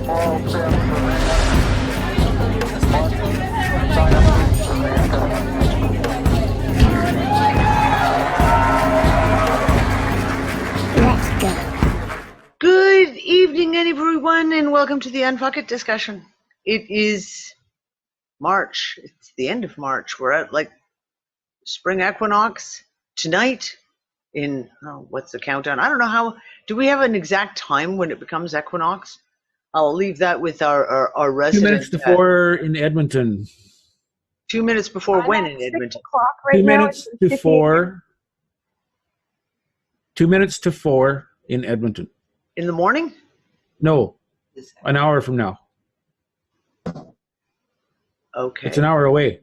All steps Let's go. Good evening, everyone, and welcome to the UnFuckIt discussion. It is March. It's the end of March. We're at like spring equinox tonight. In what's the countdown? I don't know how. Do we have an exact time when it becomes equinox? I'll leave that with our 2 resident. minutes to 4 in Edmonton. 2 minutes before I'm when at in 6 Edmonton? o'clock right 2 now. minutes It's to 58 4. 2 minutes to 4 in Edmonton. In the morning? No, an hour from now. Okay. It's an hour away.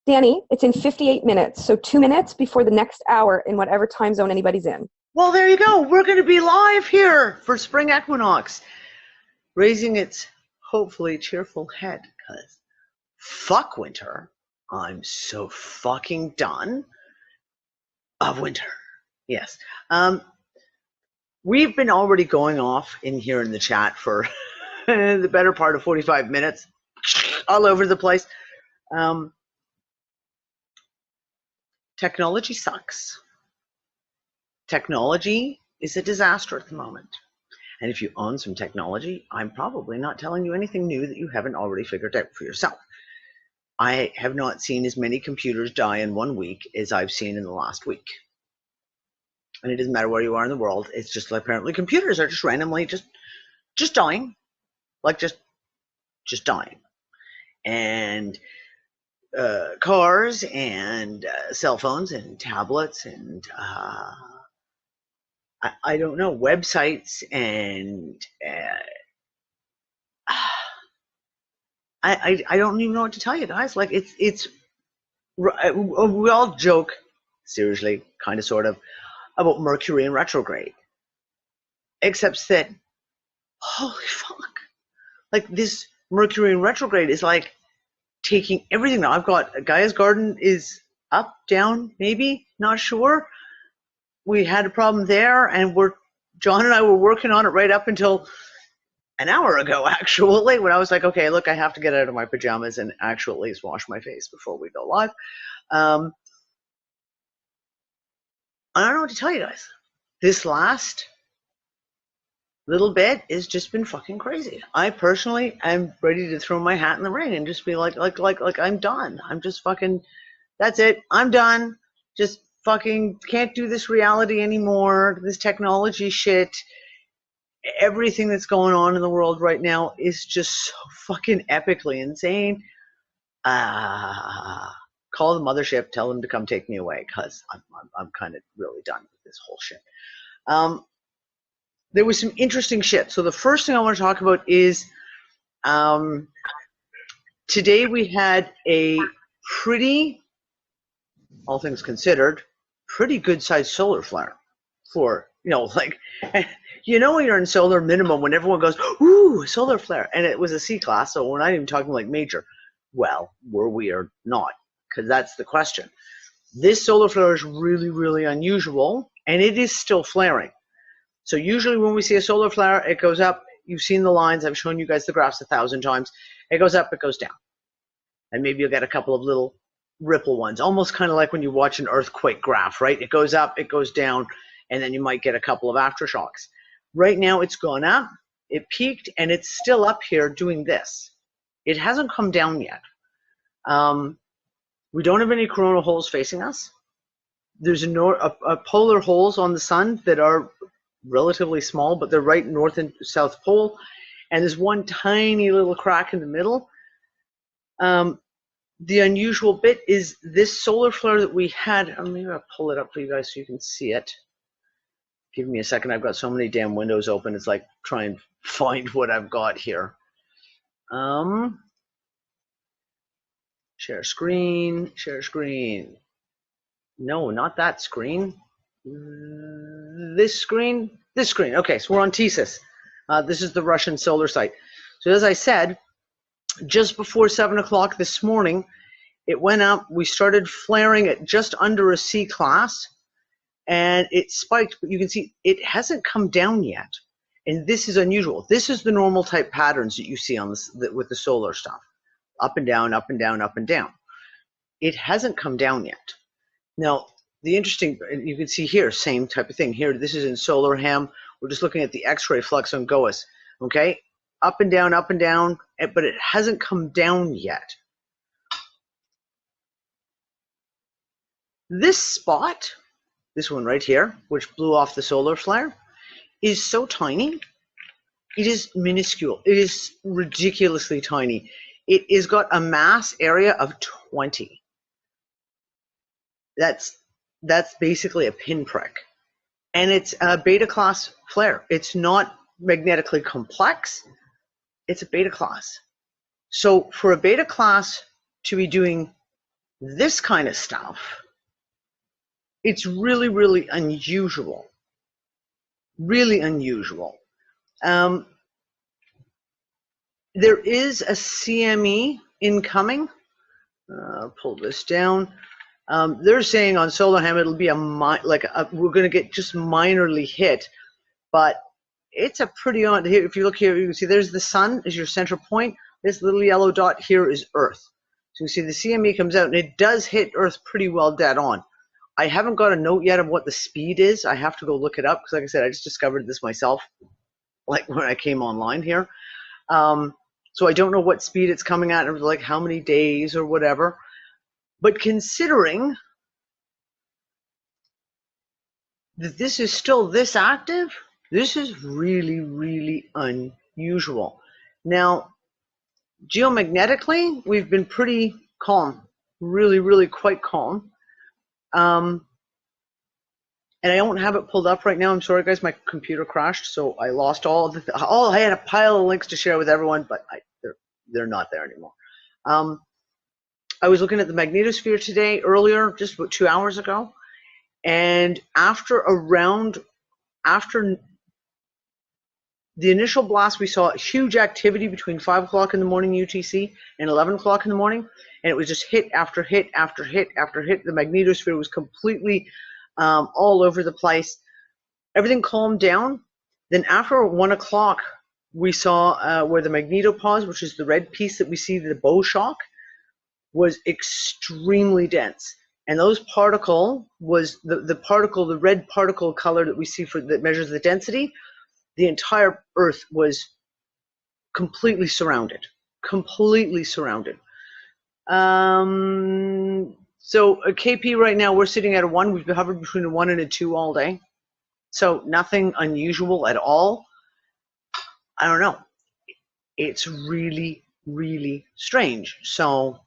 Danny, it's in 58 minutes. So 2 minutes before the next hour in whatever time zone anybody's in. Well, there you go. We're going to be live here for spring equinox, raising its hopefully cheerful head, because fuck winter. I'm so fucking done of winter. Yes. We've been already going off in here in the chat for the better part of 45 minutes, all over the place. Technology sucks. Technology is a disaster at the moment. And if you own some technology, I'm probably not telling you anything new that you haven't already figured out for yourself. I have not seen as many computers die in 1 week as I've seen in the last week. And it doesn't matter where you are in the world. It's just like apparently computers are just randomly just dying. Like just dying. And cars and cell phones and tablets and I don't know, websites and I don't even know what to tell you guys. Like it's we all joke seriously, kind of sort of, about Mercury in retrograde, except that holy fuck, like this Mercury in retrograde is like taking everything. Now I've got Gaia's garden is up, down, maybe, not sure. We had a problem there, and John and I were working on it right up until an hour ago, actually, when I was like, okay, look, I have to get out of my pajamas and actually at least wash my face before we go live. I don't know what to tell you guys. This last little bit has just been fucking crazy. I personally am ready to throw my hat in the ring and just be like I'm done. I'm just fucking, that's it. I'm done. Just fucking can't do this reality anymore. This technology shit. Everything that's going on in the world right now is just so fucking epically insane. Call the mothership, tell them to come take me away, because I'm kind of really done with this whole shit. There was some interesting shit. So the first thing I want to talk about is today we had a pretty, all things considered, pretty good sized solar flare for, like, when you're in solar minimum, when everyone goes, ooh, solar flare, and it was a C class, so we're not even talking like major. Well, were we or not? Because that's the question. This solar flare is really, really unusual, and it is still flaring. So usually when we see a solar flare, it goes up. You've seen the lines. I've shown you guys the graphs 1,000 times. It goes up, it goes down. And maybe you'll get a couple of little ripple ones, almost kind of like when you watch an earthquake graph, right? It goes up, it goes down, and then you might get a couple of aftershocks. Right now it's gone up, it peaked, and it's still up here doing this. It hasn't come down yet. We don't have any coronal holes facing us. There's a polar holes on the sun that are relatively small, but they're right north and south pole. And there's one tiny little crack in the middle. The unusual bit is this solar flare that we had. Maybe I'll pull it up for you guys so you can see it. Give me a second. I've got so many damn windows open. It's like try and find what I've got here. Share screen, share screen. No, not that screen. This screen, this screen. Okay, so we're on TSIS. This is the Russian solar site. So as I said, just before 7 o'clock this morning, it went up. We started flaring at just under a C class, and it spiked. But you can see it hasn't come down yet. And this is unusual. This is the normal type patterns that you see on this with the solar stuff. Up and down, up and down, up and down. It hasn't come down yet. Now, the interesting, you can see here, same type of thing. Here, this is in solar ham. We're just looking at the X-ray flux on GOES. Okay? Up and down, but it hasn't come down yet. This spot, this one right here, which blew off the solar flare, is so tiny. It is minuscule. It is ridiculously tiny. It has got a mass area of 20. That's basically a pinprick. And it's a beta class flare. It's not magnetically complex. It's a beta class. So for a beta class to be doing this kind of stuff, it's really, really unusual. Really unusual. There is a CME incoming. Pull this down. They're saying on solar ham it'll be we're going to get just minorly hit, but it's a pretty on here. If you look here, you can see there's the sun is your center point. This little yellow dot here is Earth. So you see the CME comes out and it does hit Earth pretty well dead on. I haven't got a note yet of what the speed is. I have to go look it up because, like I said, I just discovered this myself, like when I came online here. So I don't know what speed it's coming at, or like how many days or whatever. But considering that this is still this active, this is really, really unusual. Now, geomagnetically, we've been pretty calm, really, really quite calm. And I don't have it pulled up right now. I'm sorry, guys. My computer crashed, so I lost all of the. I had a pile of links to share with everyone, but they're not there anymore. I was looking at the magnetosphere today, earlier, just about 2 hours ago, and after the initial blast, we saw huge activity between 5 o'clock in the morning UTC and 11 o'clock in the morning, and it was just hit after hit after hit after hit. The magnetosphere was completely all over the place. Everything calmed down. Then after 1 o'clock, we saw where the magnetopause, which is the red piece that we see, the bow shock, was extremely dense. And those particle was the red particle color that we see that measures the density. The entire Earth was completely surrounded. Completely surrounded. So a KP right now, we're sitting at a 1. We've hovered between a 1 and a 2 all day. So nothing unusual at all. I don't know. It's really, really strange. So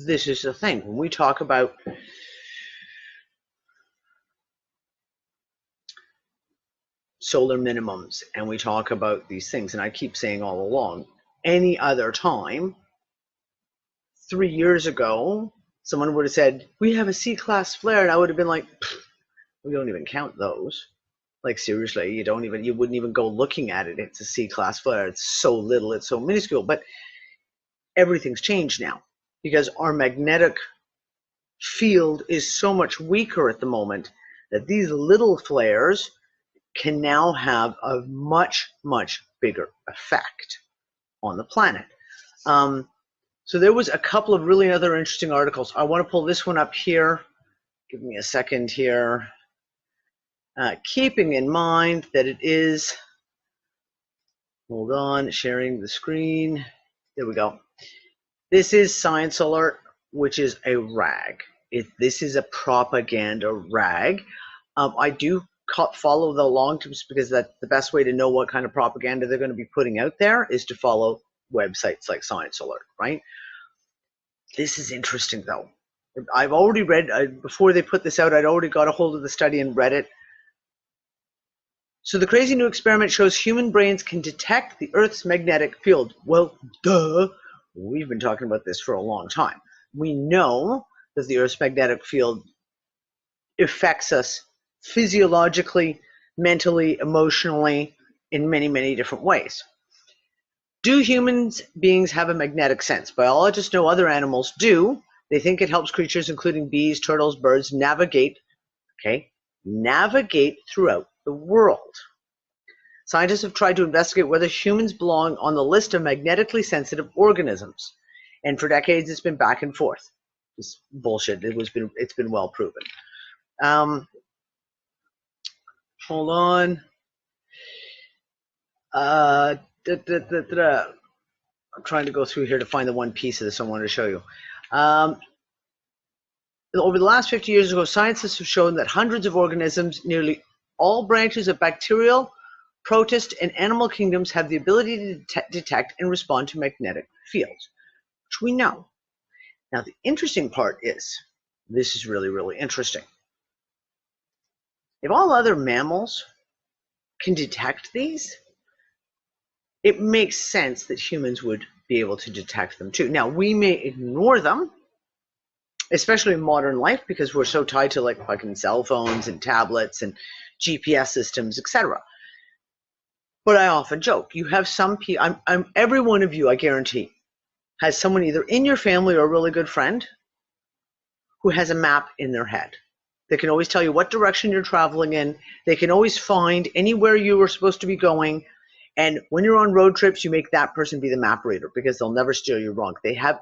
this is the thing. When we talk about solar minimums and we talk about these things, and I keep saying all along, any other time, 3 years ago, someone would have said, we have a C-class flare, and I would have been like, we don't even count those. Like, seriously, you wouldn't even go looking at it. It's a C-class flare. It's so little, it's so minuscule. But everything's changed now because our magnetic field is so much weaker at the moment that these little flares can now have a much, much bigger effect on the planet. So there was a couple of really other interesting articles. I want to pull this one up here. Give me a second here. Keeping in mind that it is, hold on, sharing the screen. There we go. This is Science Alert, which is a rag. This is a propaganda rag. I do follow the long terms because that's the best way to know what kind of propaganda they're going to be putting out there is to follow websites like Science Alert, right? This is interesting though. I've already read, before they put this out, I'd already got a hold of the study and read it. So the crazy new experiment shows human brains can detect the Earth's magnetic field. Well, duh. We've been talking about this for a long time. We know that the Earth's magnetic field affects us physiologically, mentally, emotionally, in many, many different ways. Do human beings have a magnetic sense? Biologists know other animals do. They think it helps creatures, including bees, turtles, birds, navigate throughout the world. Scientists have tried to investigate whether humans belong on the list of magnetically sensitive organisms. And for decades, it's been back and forth. It's bullshit. It's been well proven. Hold on. I'm trying to go through here to find the one piece of this I wanted to show you. Over the last 50 years ago, scientists have shown that hundreds of organisms, nearly all branches of bacterial, protist, and animal kingdoms have the ability to detect and respond to magnetic fields, which we know. Now, the interesting part is, this is really, really interesting. If all other mammals can detect these, it makes sense that humans would be able to detect them too. Now, we may ignore them, especially in modern life, because we're so tied to like fucking cell phones and tablets and GPS systems, etc. But I often joke, you have some people, every one of you, I guarantee, has someone either in your family or a really good friend who has a map in their head. They can always tell you what direction you're traveling in. They can always find anywhere you were supposed to be going. And when you're on road trips, you make that person be the map reader because they'll never steer you wrong. They have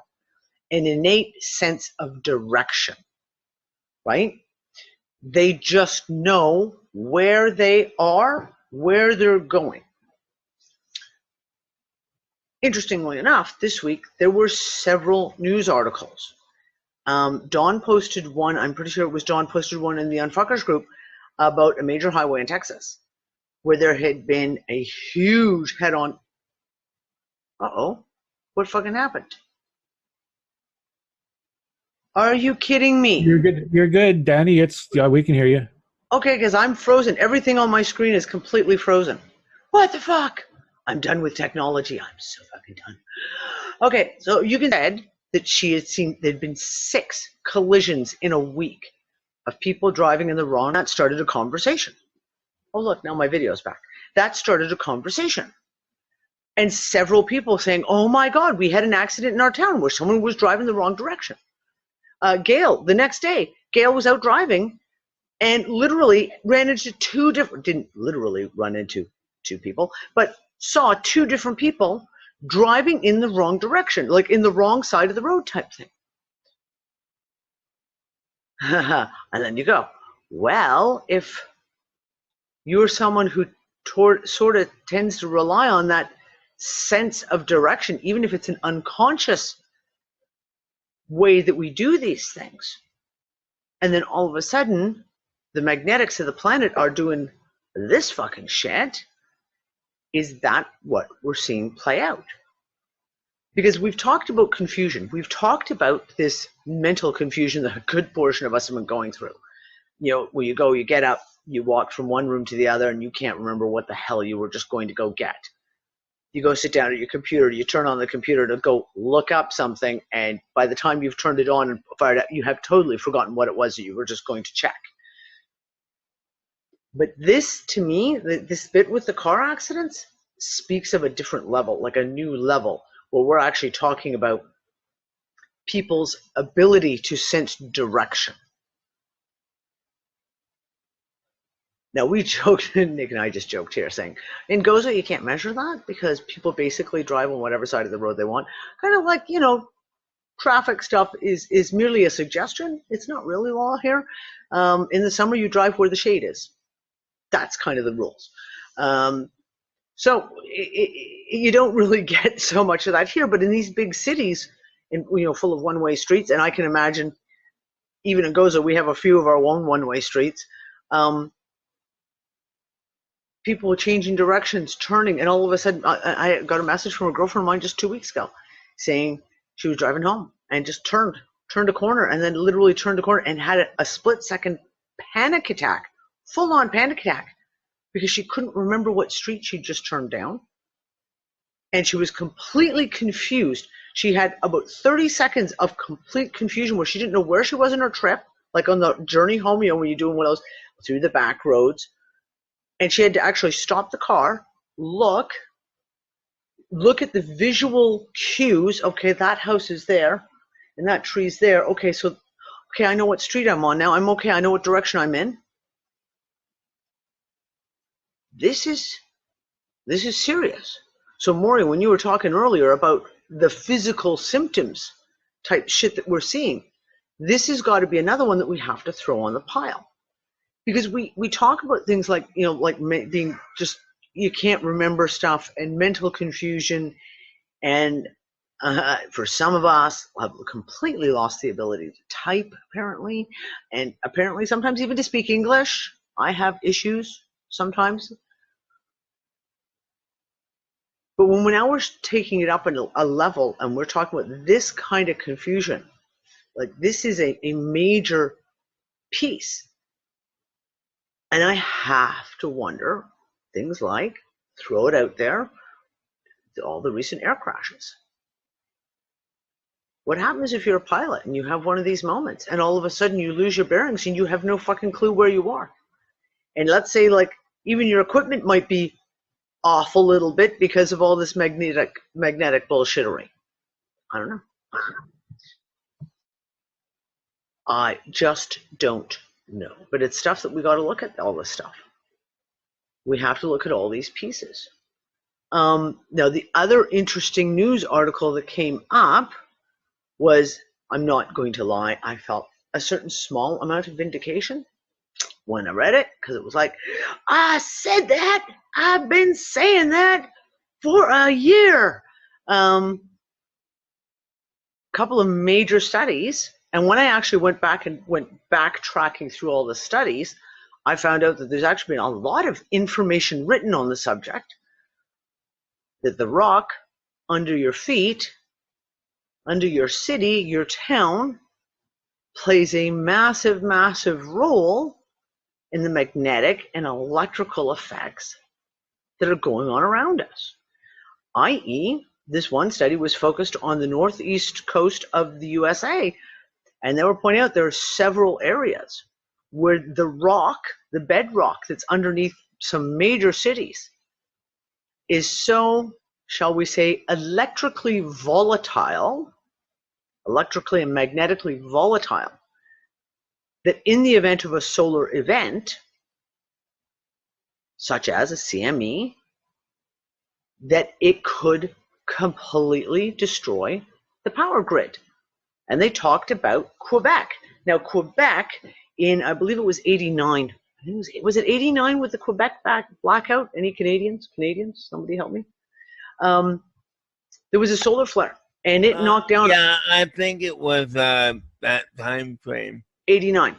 an innate sense of direction, right? They just know where they are, where they're going. Interestingly enough, this week, there were several news articles. Dawn posted one, I'm pretty sure it was Dawn posted one in the Unfuckers group about a major highway in Texas where there had been a huge head-on, what fucking happened? Are you kidding me? You're good, Danny. We can hear you. Okay, because I'm frozen. Everything on my screen is completely frozen. What the fuck? I'm done with technology. I'm so fucking done. Okay, so you can said that she had seen there'd been 6 collisions in a week of people driving in the wrong. That started a conversation. Oh look, now my video's back. That started a conversation. And several people saying, oh my God, we had an accident in our town where someone was driving the wrong direction. Gail, the next day, Gail was out driving and literally didn't literally run into 2 people, but saw 2 different people driving in the wrong direction, like in the wrong side of the road type thing. And then you go, well, if you're someone who sort of tends to rely on that sense of direction, even if it's an unconscious way that we do these things, and then all of a sudden the magnetics of the planet are doing this fucking shit, is that what we're seeing play out? Because we've talked about confusion. We've talked about this mental confusion that a good portion of us have been going through. You know, where you get up, you walk from one room to the other, and you can't remember what the hell you were just going to go get. You go sit down at your computer, you turn on the computer to go look up something, and by the time you've turned it on and fired it up, you have totally forgotten what it was that you were just going to check. But this, to me, this bit with the car accidents speaks of a different level, like a new level, where we're actually talking about people's ability to sense direction. Now, we joked, Nick and I just joked here, saying, in Gozo, you can't measure that because people basically drive on whatever side of the road they want. Kind of like, you know, traffic stuff is merely a suggestion. It's not really law here. In the summer, you drive where the shade is. That's kind of the rules. So you don't really get so much of that here, but in these big cities, full of one-way streets, and I can imagine even in Gozo, we have a few of our own one-way streets. People were changing directions, turning, and all of a sudden, I got a message from a girlfriend of mine just 2 weeks ago saying she was driving home and just turned a corner, and then literally turned a corner and had a split-second panic attack, full-on panic attack, because she couldn't remember what street she just turned down, and she was completely confused. She had about 30 seconds of complete confusion where she didn't know where she was in her trip, like on the journey home, when you're doing one of those through the back roads. And she had to actually stop the car, look at the visual cues. Okay, that house is there, and that tree's there. Okay, I know what street I'm on now. I'm okay. I know what direction I'm in. This is This is serious. So Maury, when you were talking earlier about the physical symptoms type shit that we're seeing, this has got to be another one that we have to throw on the pile. Because we talk about things like, you know, like being just, you can't remember stuff and mental confusion. And for some of us, have completely lost the ability to type, apparently. And apparently sometimes even to speak English. I have issues sometimes. But when now we're taking it up a level and we're talking about this kind of confusion, like this is a major piece. And I have to wonder things like, throw it out there, all the recent air crashes. What happens if you're a pilot and you have one of these moments and all of a sudden you lose your bearings and you have no fucking clue where you are? And let's say like even your equipment might be off a little bit because of all this magnetic bullshittery. I don't know. I just don't know. But it's stuff that we got to look at, all this stuff. We have to look at all these pieces. Now, the other interesting news article that came up was, I'm not going to lie, I felt a certain small amount of vindication when I read it, because it was like, I said that, I've been saying that for a year. Couple of major studies, and when I actually went backtracking through all the studies, I found out that there's actually been a lot of information written on the subject, that the rock under your feet, under your city, your town, plays a massive, massive role in the magnetic and electrical effects that are going on around us. i.e., this one study was focused on the northeast coast of the USA, and they were pointing out there are several areas where the rock, the bedrock that's underneath some major cities, is so, shall we say, electrically and magnetically volatile, that in the event of a solar event, such as a CME, that it could completely destroy the power grid. And they talked about Quebec. Now, Quebec, in, I believe it was 89. Was it 89 with the Quebec blackout? Any Canadians? Somebody help me. There was a solar flare, and it knocked down. Yeah, I think it was that time frame. 89.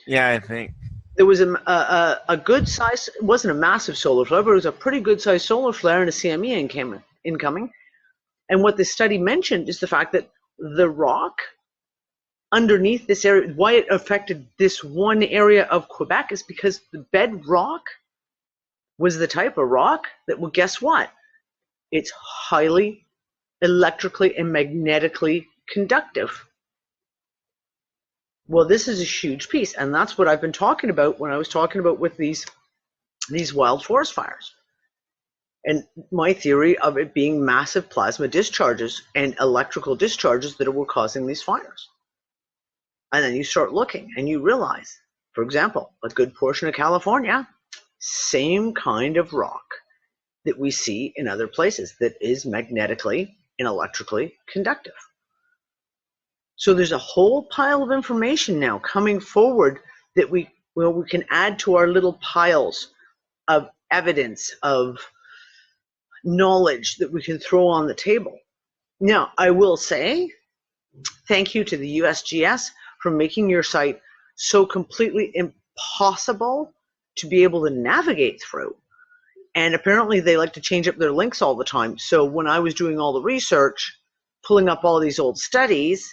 Yeah, I think. There was a good size, it wasn't a massive solar flare, but it was a pretty good sized solar flare and a CME incoming. And what the study mentioned is the fact that the rock underneath this area, why it affected this one area of Quebec, is because the bedrock was the type of rock that, well, guess what? It's highly electrically and magnetically conductive. Well, this is a huge piece, and that's what I've been talking about when I was talking about with these wild forest fires. And my theory of it being massive plasma discharges and electrical discharges that were causing these fires. And then you start looking and you realize, for example, a good portion of California, same kind of rock that we see in other places that is magnetically and electrically conductive. So there's a whole pile of information now coming forward that we can add to our little piles of evidence, of knowledge that we can throw on the table. Now, I will say thank you to the USGS for making your site so completely impossible to be able to navigate through. And apparently they like to change up their links all the time. So when I was doing all the research, pulling up all these old studies,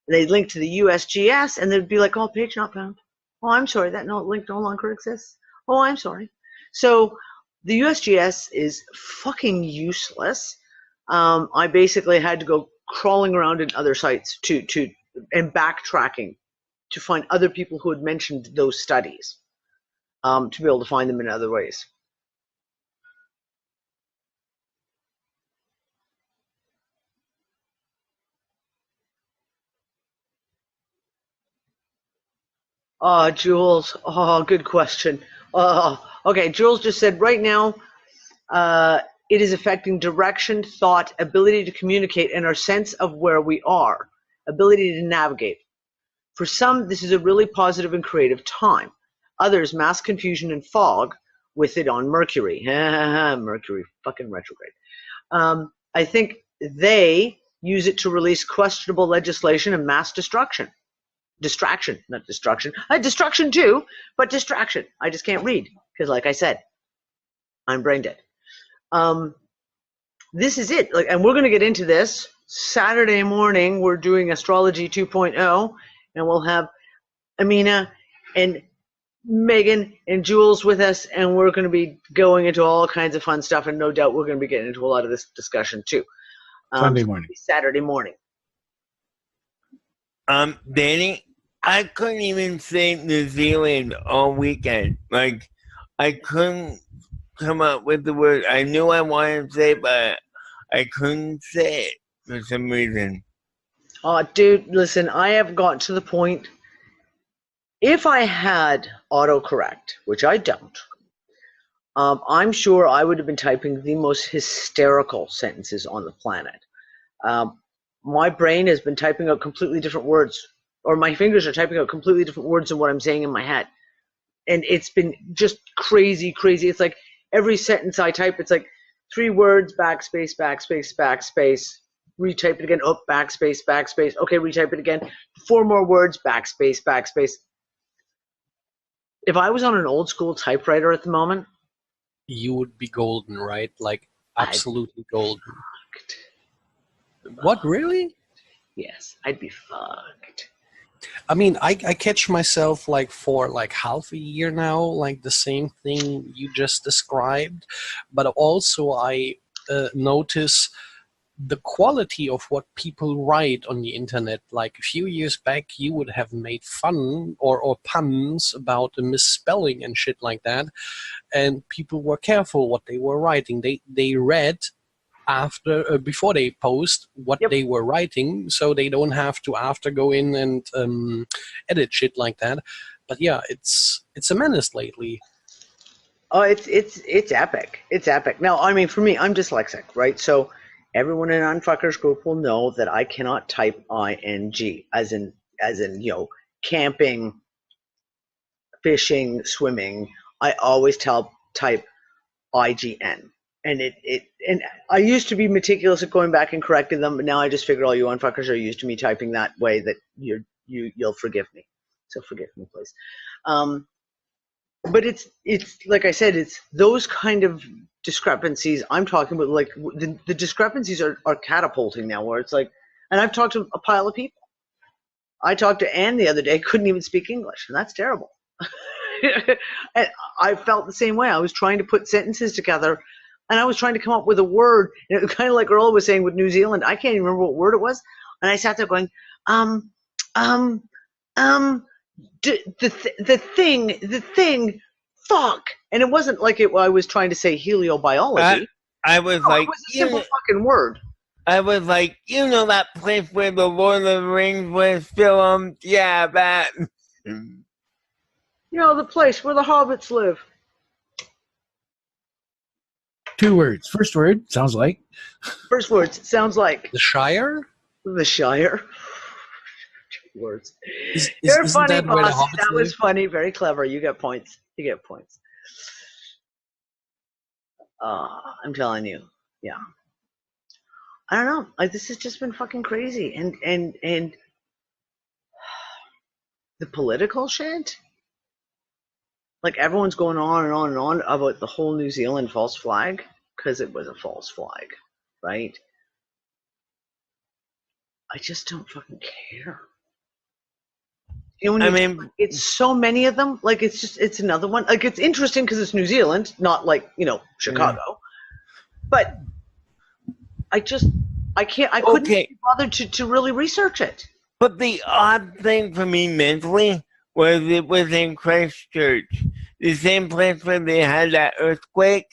they'd link to the USGS and they'd be like, oh, page not found. Oh, I'm sorry, that link no longer exists. Oh, I'm sorry. So the USGS is fucking useless. I basically had to go crawling around in other sites and backtracking to find other people who had mentioned those studies, to be able to find them in other ways. Jules, good question. Okay, Jules just said right now, it is affecting direction, thought, ability to communicate, and our sense of where we are, ability to navigate. For some, this is a really positive and creative time. Others, mass confusion and fog with it on Mercury. Mercury, fucking retrograde. I think they use it to release questionable legislation and mass destruction. Distraction, not destruction. Destruction too, but distraction. I just can't read because, like I said, I'm brain dead. This is it. And we're going to get into this Saturday morning. We're doing Astrology 2.0, and we'll have Amina and Megan and Jules with us, and we're going to be going into all kinds of fun stuff, and no doubt we're going to be getting into a lot of this discussion too. Sunday morning. Saturday morning. Danny, I couldn't even say New Zealand all weekend. Like, I couldn't come up with the word. I knew I wanted to say it, but I couldn't say it for some reason. Oh, dude, listen, I have got to the point, if I had autocorrect, which I don't, I'm sure I would have been typing the most hysterical sentences on the planet. My brain has been typing out completely different words, or my fingers are typing out completely different words than what I'm saying in my head. And it's been just crazy, crazy. It's like every sentence I type, it's like 3 words, backspace, backspace, backspace, retype it again, oh, backspace, backspace, okay, retype it again, 4 more words, backspace, backspace. If I was on an old school typewriter at the moment, you would be golden, right? Like absolutely golden. What, really? Yes, I'd be fucked. I mean, I catch myself like for like half a year now, like the same thing you just described, but also I notice the quality of what people write on the internet. Like a few years back, you would have made fun or puns about a misspelling and shit like that, and people were careful what they were writing. They read after before they post what they were writing, so they don't have to after go in and edit shit like that. But yeah, it's a menace lately. Oh, it's epic. It's epic. Now, I mean, for me, I'm dyslexic, right? So everyone in Unfuckers group will know that I cannot type ing, as in camping, fishing, swimming. I always type IGN. And and I used to be meticulous at going back and correcting them, but now I just figure all you Unfuckers are used to me typing that way that you'll forgive me. So forgive me, please. But it's like I said, it's those kind of discrepancies I'm talking about. Like the discrepancies are catapulting now, where it's like, and I've talked to a pile of people. I talked to Anne the other day, couldn't even speak English, and that's terrible. And I felt the same way. I was trying to put sentences together, and I was trying to come up with a word, and it was kind of like Earl was saying with New Zealand. I can't even remember what word it was, and I sat there going, the thing, fuck. And it wasn't like I was trying to say heliobiology. I was like, it was a simple fucking word. I was like, that place where the Lord of the Rings was filmed? Yeah, that. The place where the hobbits live. 2 words. First word, sounds like. First words, sounds like. The Shire? The Shire. Words. Isn't You're funny, that where the boss. hobbits That was live? funny. Very clever. You get points. You get points. I'm telling you. Yeah. I don't know. Like, this has just been fucking crazy. And the political shit. Like, everyone's going on and on and on about the whole New Zealand false flag, because it was a false flag, right? I just don't fucking care. It's so many of them. Like, it's another one. Like, it's interesting because it's New Zealand, not like, Chicago. But I couldn't be bothered to really research it. But the odd thing for me mentally was it was in Christchurch, the same place where they had that earthquake.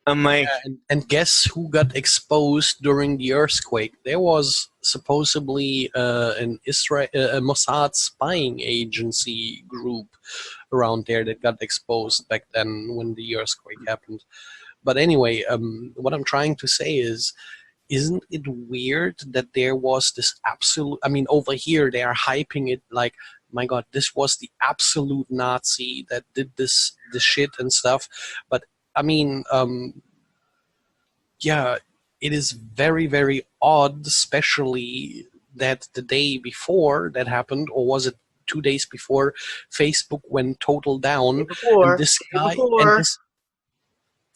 I'm like, and guess who got exposed during the earthquake? There was supposedly a Mossad spying agency group around there that got exposed back then when the earthquake happened. But anyway, what I'm trying to say is, isn't it weird that there was this absolute, I mean, over here they are hyping it like, my God, this was the absolute Nazi that did this shit and stuff. But I mean, yeah, it is very, very odd, especially that the day before that happened, or was it 2 days before, Facebook went total down, and this guy, and this,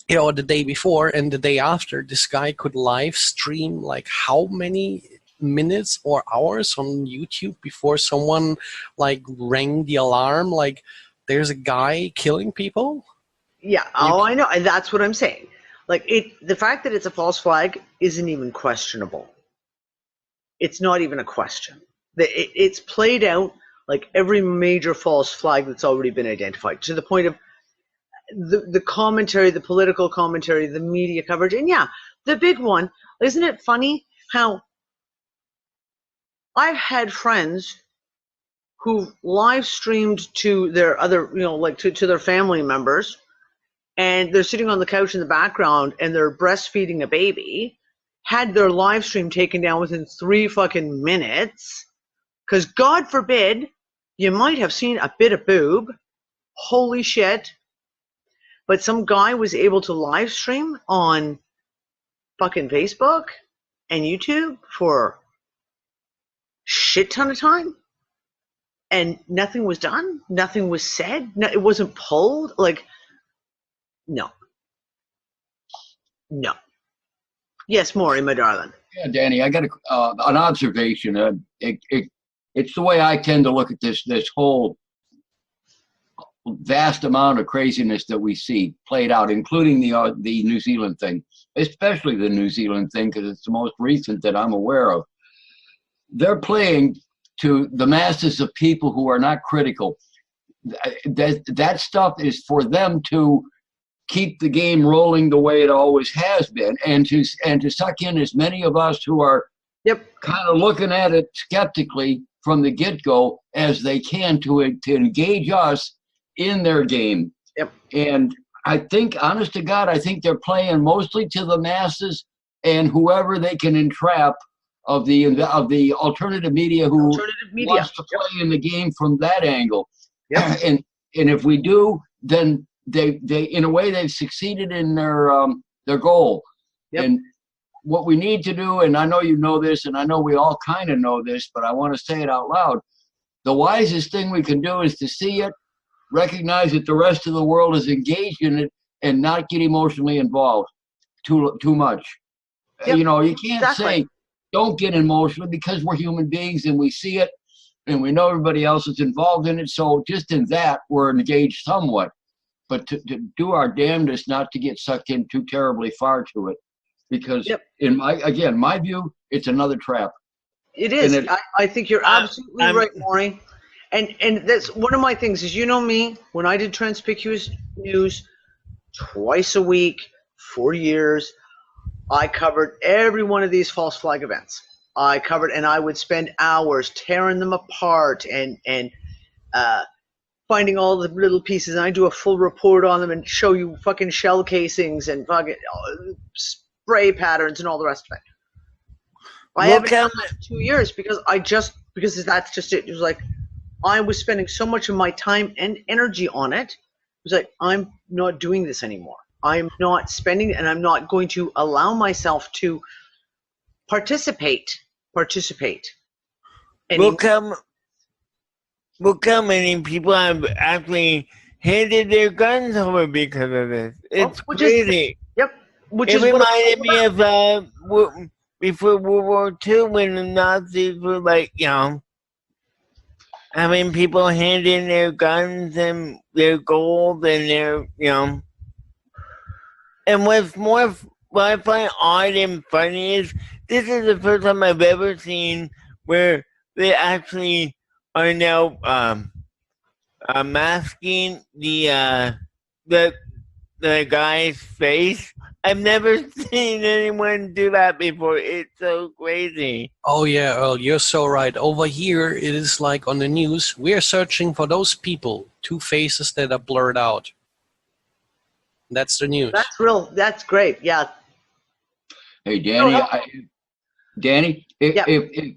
you know, the day before and the day after, this guy could live stream like how many minutes or hours on YouTube before someone like rang the alarm, like there's a guy killing people? Yeah, I know, and that's what I'm saying. Like, the fact that it's a false flag isn't even questionable. It's not even a question. It's played out like every major false flag that's already been identified, to the point of the commentary, the political commentary, the media coverage. And yeah, the big one, isn't it funny how I've had friends who live streamed to their other, you know, like to their family members, and they're sitting on the couch in the background and they're breastfeeding a baby, had their live stream taken down within 3 fucking minutes, because God forbid you might have seen a bit of boob. Holy shit. But some guy was able to live stream on fucking Facebook and YouTube for shit ton of time, and nothing was done, nothing was said, it wasn't pulled. Like, no. Yes, Maury, my darling. Yeah, Danny, I got an observation. It's the way I tend to look at this whole vast amount of craziness that we see played out, including the New Zealand thing, especially the New Zealand thing, because it's the most recent that I'm aware of. They're playing to the masses of people who are not critical. That stuff is for them to keep the game rolling the way it always has been, and to suck in as many of us who are kind of looking at it skeptically from the get-go as they can to engage us in their game. And I think, honest to God, I think they're playing mostly to the masses and whoever they can entrap of the alternative media who wants to play in the game from that angle. And if we do, then they in a way they've succeeded in their goal. And what we need to do, and I know you know this, and I know we all kind of know this, but I want to say it out loud. The wisest thing we can do is to see it, recognize that the rest of the world is engaged in it, and not get emotionally involved too much. You know, you can't say don't get emotional, because we're human beings and we see it and we know everybody else is involved in it. So just in that, we're engaged somewhat. But to do our damnedest not to get sucked in too terribly far to it, because in my view, it's another trap. It is. I think you're absolutely right, Maury. And that's one of my things is, you know me, when I did Transpicuous News twice a week, 4 years, I covered every one of these false flag events. And I would spend hours tearing them apart and finding all the little pieces, and I do a full report on them and show you fucking shell casings and fucking spray patterns and all the rest of it. I haven't done that in 2 years because that's just it. It was like I was spending so much of my time and energy on it. It was like, I'm not doing this anymore. I'm not spending, and I'm not going to allow myself to participate. Look how many people have actually handed their guns over because of this. It's crazy. Which it reminded me of before World War II, when the Nazis were like, you know, having people hand in their guns and their gold and their, you know. And what I find odd and funny is this is the first time I've ever seen where they actually are now masking the guy's face. I've never seen anyone do that before. It's so crazy. Oh yeah, Earl, you're so right. Over here, it is like on the news, we are searching for those people, 2 faces that are blurred out. That's the news. That's great. Yeah. Hey, Danny. Danny, if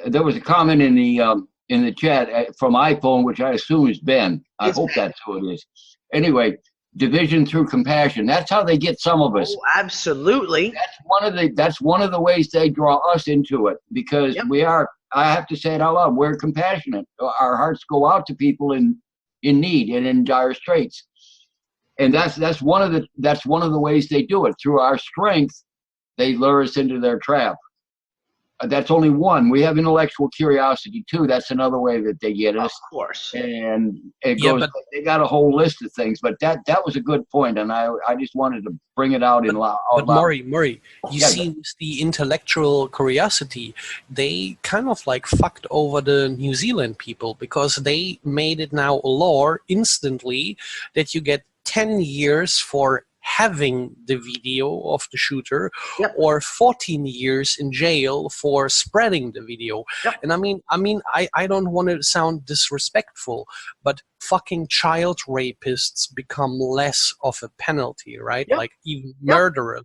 there was a comment in the chat from iPhone, which I assume is Ben. I hope that's who it is. Anyway, division through compassion. That's how they get some of us. Oh, absolutely. That's one of the ways they draw us into it, because we are. I have to say it out loud. We're compassionate. Our hearts go out to people in need and in dire straits, and that's one of the ways they do it. Through our strength, they lure us into their trap. That's only one. We have intellectual curiosity too. That's another way that they get us. Of course. And it goes. But they got a whole list of things. But that was a good point, and I just wanted to bring it out in loud. But Maury, you see, with the intellectual curiosity, they kind of like fucked over the New Zealand people, because they made it now a law instantly that you get 10 years for having the video of the shooter, or 14 years in jail for spreading the video. And I mean, I don't want to sound disrespectful, but fucking child rapists become less of a penalty, right? Like even murderers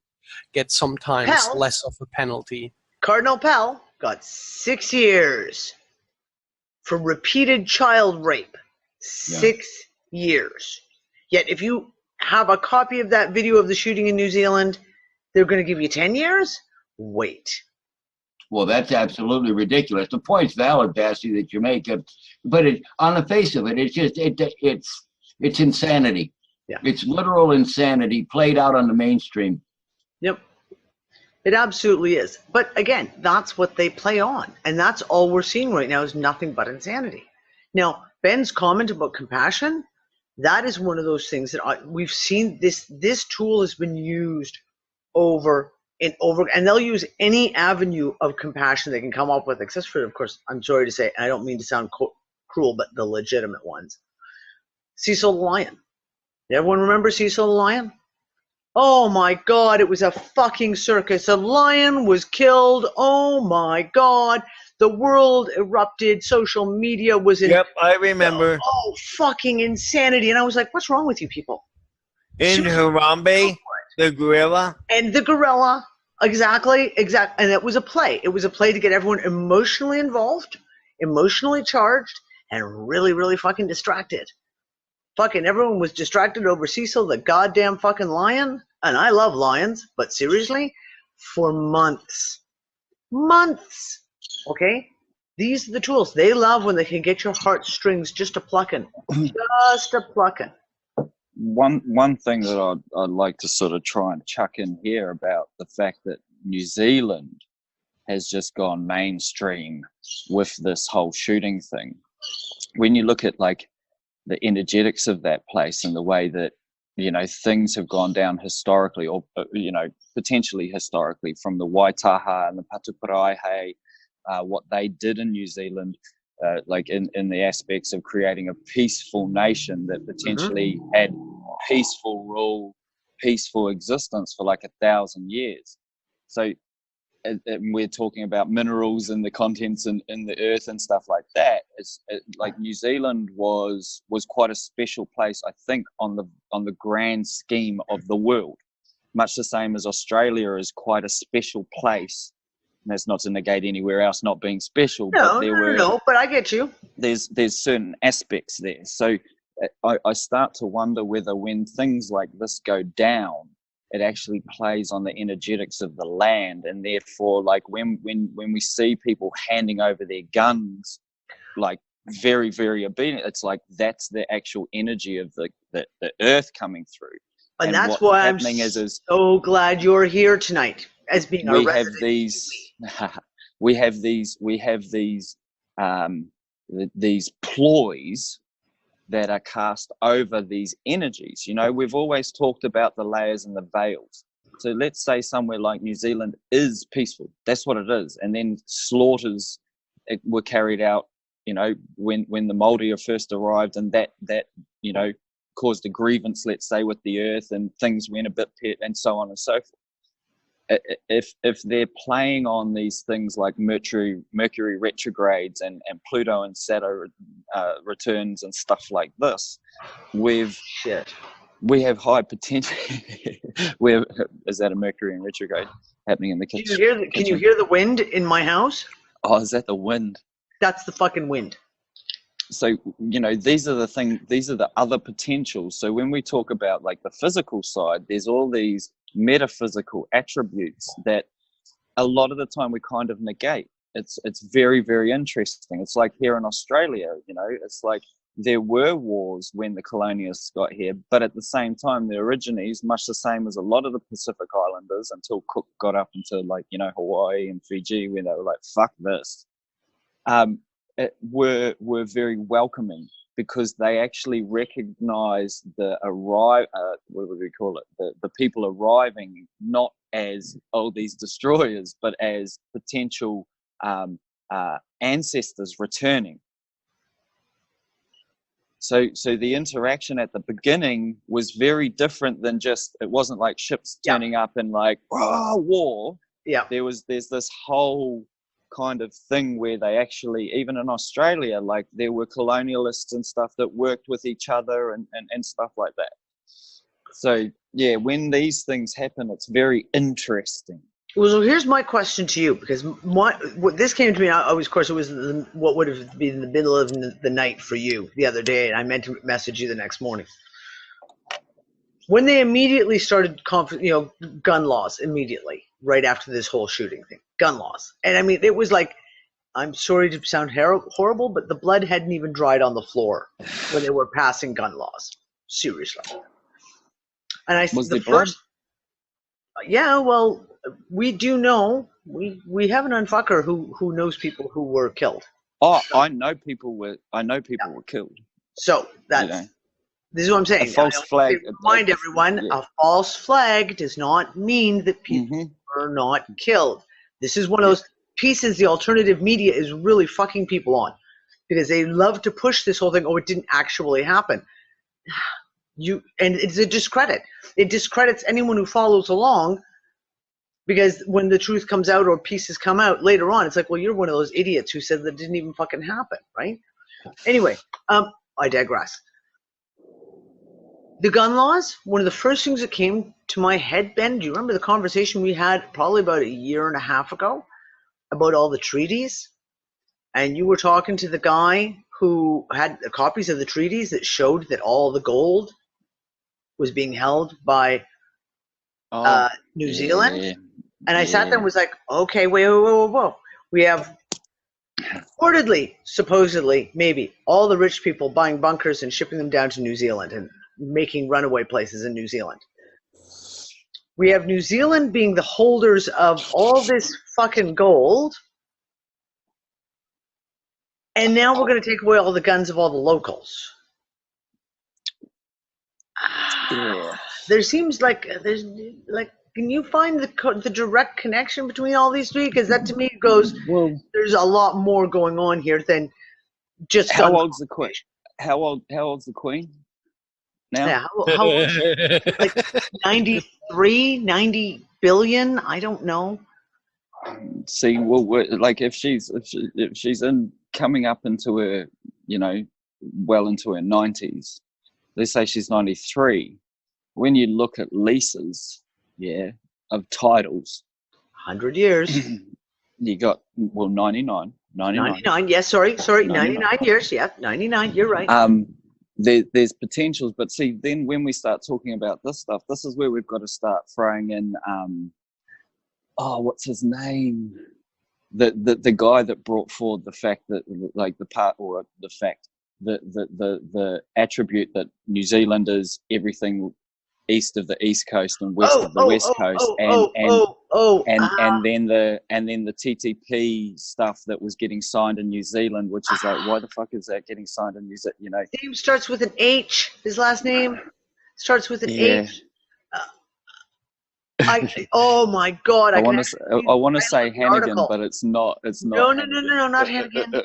get sometimes less of a penalty. Cardinal Pell got 6 years for repeated child rape. 6 years. Yet if you have a copy of that video of the shooting in New Zealand, they're going to give you 10 years? Wait. Well, that's absolutely ridiculous. The point's valid, Bassy, that you make, but on the face of it, it's just it's insanity. Yeah. It's literal insanity played out on the mainstream. Yep. It absolutely is. But again, that's what they play on, and that's all we're seeing right now is nothing but insanity. Now, Ben's comment about compassion, that is one of those things that we've seen. This tool has been used over and over, and they'll use any avenue of compassion they can come up with, except for, of course, I'm sorry to say, I don't mean to sound cruel, but the legitimate ones. Cecil the Lion. Everyone remember Cecil the Lion? Oh my God, it was a fucking circus. A lion was killed. Oh my God. The world erupted. Social media was in. Yep, I remember. Oh, fucking insanity. And I was like, what's wrong with you people? In Harambe, the gorilla. And the gorilla. Exactly. And it was a play. It was a play to get everyone emotionally involved, emotionally charged, and really, really fucking distracted. Fucking everyone was distracted over Cecil the goddamn fucking lion. And I love lions, but seriously, for months. Months. Okay? These are the tools. They love when they can get your heartstrings just a plucking. Just a plucking. One thing that I'd like to sort of try and chuck in here about the fact that New Zealand has just gone mainstream with this whole shooting thing. When you look at like the energetics of that place and the way that, you know, things have gone down historically, or, you know, potentially historically, from the Waitaha and the Patuparaihe, what they did in New Zealand, like in the aspects of creating a peaceful nation that potentially had peaceful rule, peaceful existence for like 1,000 years. So we're talking about minerals and the contents in the earth and stuff like that. Like New Zealand was quite a special place, I think, on the grand scheme of the world. Much the same as Australia is quite a special place. And that's not to negate anywhere else not being special. No, but I get you. There's certain aspects there. So I start to wonder whether when things like this go down, it actually plays on the energetics of the land, and therefore, like when we see people handing over their guns, like very, very obedient, it's like that's the actual energy of the earth coming through. And that's why I'm so glad you're here tonight, as being a resident. We have these ploys that are cast over these energies. You know, we've always talked about the layers and the veils. So let's say somewhere like New Zealand is peaceful. That's what it is. And then slaughters were carried out, you know, when the Māori first arrived, and that you know, caused a grievance, let's say, with the earth, and things went a bit pet, and so on and so forth. If they're playing on these things like Mercury retrogrades and Pluto and Saturn returns and stuff like this, with we have high potential. Is that a Mercury in retrograde happening in the kitchen? Can you hear the wind in my house? Oh, is that the wind? That's the fucking wind. So, you know, these are the other potentials. So when we talk about like the physical side, there's all these metaphysical attributes that a lot of the time we kind of negate. It's very, very interesting. It's like here in Australia, you know, it's like there were wars when the colonialists got here, but at the same time, the Aborigines, much the same as a lot of the Pacific Islanders until Cook got up into like, you know, Hawaii and Fiji, where they were like, fuck this. Were very welcoming because they actually recognized the what would we call it? The people arriving not as these destroyers, but as potential ancestors returning. So the interaction at the beginning was very different than just, it wasn't like ships turning up and like, oh, war. Yeah. There's this whole kind of thing where they actually, even in Australia, like there were colonialists and stuff that worked with each other and stuff like that. So yeah, when these things happen, it's very interesting. Well, so here's my question to you, because what this came to me, of course, it was what would have been the middle of the night for you the other day, and I meant to message you the next morning. When they immediately started, gun laws immediately, right after this whole shooting thing, gun laws. And I mean, it was like, I'm sorry to sound horrible, but the blood hadn't even dried on the floor when they were passing gun laws. Seriously. And I was the there blood? first, yeah, well, we do know, we have an unfucker who knows people who were killed. Oh, I know people were killed. So that's, this is what I'm saying. A false flag. Remind everyone, a false flag does not mean that people are not killed. This is one of those pieces the alternative media is really fucking people on, because they love to push this whole thing. Oh, it didn't actually happen. And it's a discredit. It discredits anyone who follows along, because when the truth comes out or pieces come out later on, it's like, well, you're one of those idiots who said that didn't even fucking happen, right? Anyway, I digress. The gun laws, one of the first things that came to my head, Ben, do you remember the conversation we had probably about a year and a half ago about all the treaties? And you were talking to the guy who had copies of the treaties that showed that all the gold was being held by New Zealand. Yeah. And I sat there and was like, okay, whoa. We have reportedly, supposedly, maybe, all the rich people buying bunkers and shipping them down to New Zealand and making runaway places in New Zealand. We have New Zealand being the holders of all this fucking gold. And now we're going to take away all the guns of all the locals. Yeah. There seems like can you find the direct connection between all these three? Because that to me goes, well, there's a lot more going on here than just. How old's the queen? How old's the queen? Now? Yeah, how old? Like 93, 90 billion? I don't know. See, well, like if she's coming up into her, well into her 90s. Let's say she's 93. When you look at leases, of titles, 100 years. You got 99. 99. Yes, sorry, 99 years. Yeah, 99. You're right. There's potentials, but see, then when we start talking about this stuff, this is where we've got to start throwing in. What's his name? The guy that brought forward the fact that, like, the attribute that New Zealand is everything east of the east coast and west of the west coast, and then the TTP stuff that was getting signed in New Zealand, which is like, why the fuck is that getting signed in New Zealand? His name starts with an H. His last name starts with an H. Oh my God! I want to say Hannigan, but it's not. It's not. No, not Hannigan.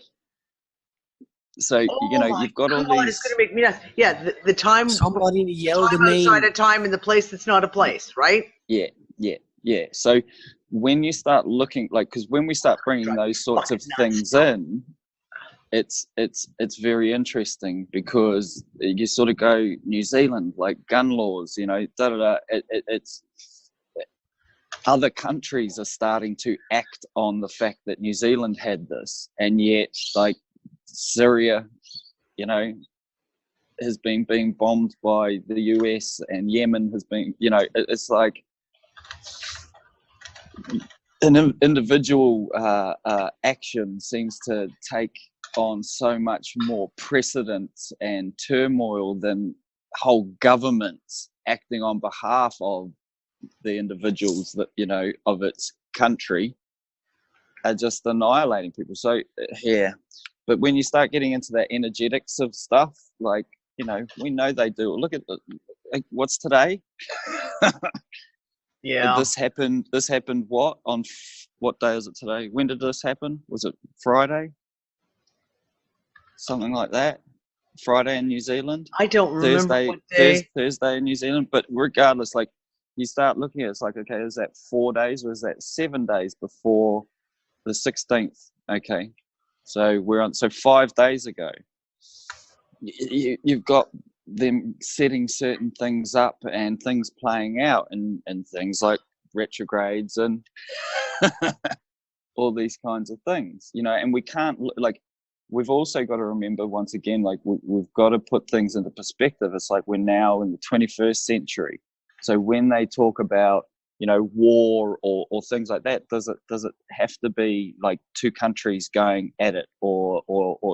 So you've got all these. It's gonna make me nuts. Yeah, the time. Somebody yell the name. Outside of time in the place that's not a place, right? Yeah. So when you start looking, like, because when we start bringing those sorts of things in, it's very interesting because you sort of go New Zealand, like gun laws, you know, it's other countries are starting to act on the fact that New Zealand had this, and yet like Syria, you know, has been being bombed by the US, and Yemen has been, you know, it's like an individual action seems to take on so much more precedence and turmoil than whole governments acting on behalf of the individuals that, you know, of its country are just annihilating people. So yeah, but when you start getting into that energetics of stuff, like, you know, we know they do. Look at like, what's today? Yeah. This happened what on what day is it today? When did this happen? Was it Friday? Something like that. Friday in New Zealand. I don't remember Thursday, what day. Thursday in New Zealand. But regardless, like you start looking at it, it's like, okay, is that 4 days or is that 7 days before the 16th? Okay, so we're on. So 5 days ago, you've got them setting certain things up and things playing out, and things like retrogrades and all these kinds of things, you know. And we can't, like, we've also got to remember, once again, like we've got to put things into perspective. It's like we're now in the 21st century. So when they talk about, you know, war or things like that, does it have to be like two countries going at it, or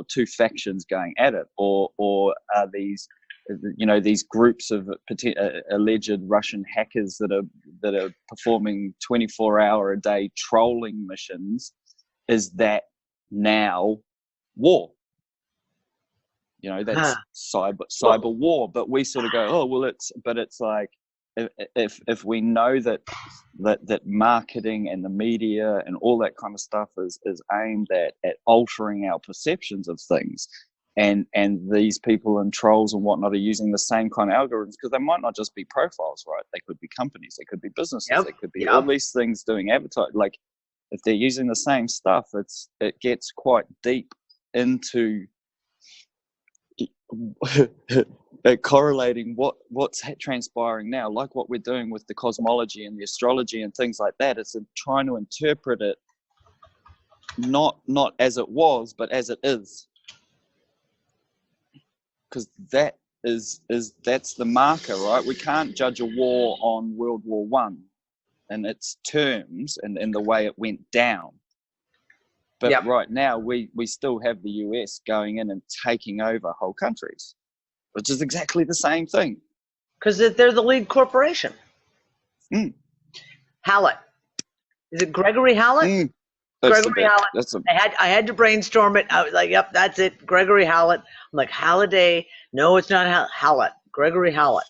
two factions going at it, or are these, you know, these groups of alleged Russian hackers that are performing 24-hour-a-day trolling missions? Is that now war? You know, that's cyber war. But we sort of go, oh well, it's like, if we know that marketing and the media and all that kind of stuff is aimed at altering our perceptions of things, and these people and trolls and whatnot are using the same kind of algorithms, because they might not just be profiles, right? They could be companies, they could be businesses, they could be all these things doing advertising. Like, if they're using the same stuff, it gets quite deep into correlating what's transpiring now, like what we're doing with the cosmology and the astrology and things like that. It's trying to interpret it not as it was, but as it is, because that's the marker, right? We can't judge a war on World War One and its terms and the way it went down. But right now, we still have the US going in and taking over whole countries, which is exactly the same thing. Because they're the lead corporation. Hallett. Is it Gregory Hallett? Gregory Hallett. I had to brainstorm it. I was like, yep, that's it. Gregory Hallett. I'm like, Halliday. No, it's not Hallett. Gregory Hallett.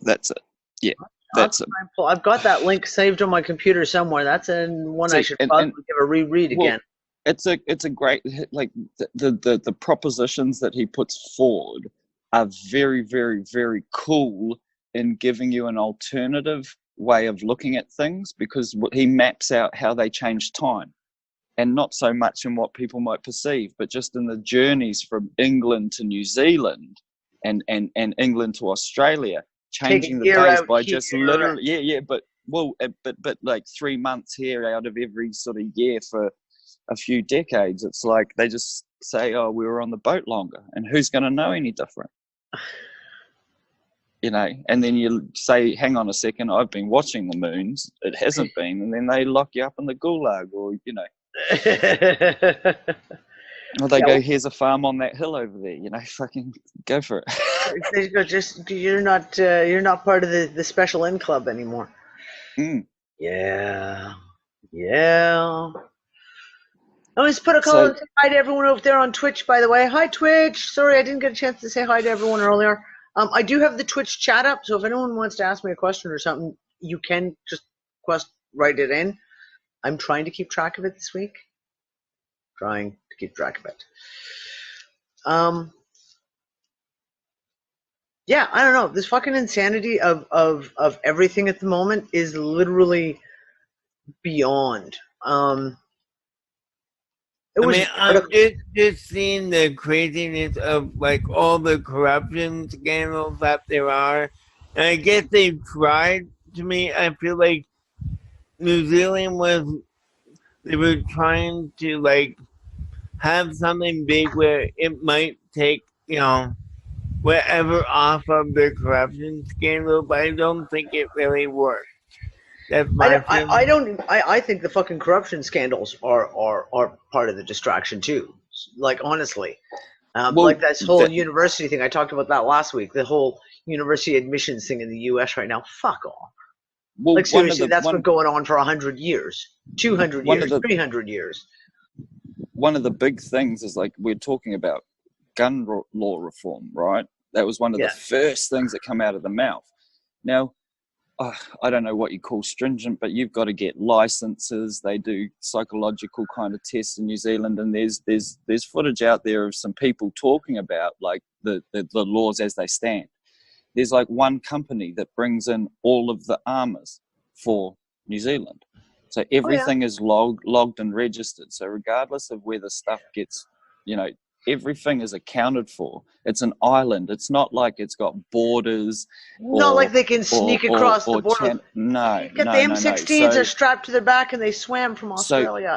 That's it. Yeah. That's it. I've got that link saved on my computer somewhere. That's one I should probably give a reread again. It's a great, like, the propositions that he puts forward are very, very, very cool in giving you an alternative way of looking at things, because he maps out how they change time, and not so much in what people might perceive, but just in the journeys from England to New Zealand and England to Australia, changing the days by just literally, but like 3 months here out of every sort of year for a few decades. It's like they just say, oh, we were on the boat longer, and who's going to know any different? You know, and then you say, hang on a second, I've been watching the moons, it hasn't been, and then they lock you up in the gulag, or, you know. Or they go, here's a farm on that hill over there, you know, fucking go for it. They go, just, you're not part of the special in club anymore. Yeah. Oh, let's put a call and say hi to everyone over there on Twitch, by the way. Hi, Twitch. Sorry, I didn't get a chance to say hi to everyone earlier. I do have the Twitch chat up, so if anyone wants to ask me a question or something, you can just write it in. I'm trying to keep track of it this week. Yeah, I don't know. This fucking insanity of everything at the moment is literally beyond. It I was, mean, I'm just seeing the craziness of like all the corruption scandals that there are, and I guess they've tried. To me, I feel like New Zealand they were trying to like have something big where it might take whatever off of the corruption scandal, but I don't think it really worked. That's my feeling. I think the fucking corruption scandals are part of the distraction too. Like honestly, Well, like this whole that- university thing. I talked about that last week. The whole university admissions thing in the U.S. right now. Fuck off. well, Like one of seriously, the that's one, been going on for 100 years, 200 one years, of the 300 years. one of the big things is like we're talking about gun law reform, right? That was one of Yeah. the first things that come out of the mouth. Now, I don't know what you call stringent, but you've got to get licenses. They do psychological kind of tests in New Zealand, and there's footage out there of some people talking about like the laws as they stand. There's like one company that brings in all of the armors for New Zealand. So everything is logged and registered. So regardless of where the stuff gets, everything is accounted for. It's an island. It's not like it's got borders. Not like they can sneak across the border. No. The M16s are strapped to their back and they swam from Australia.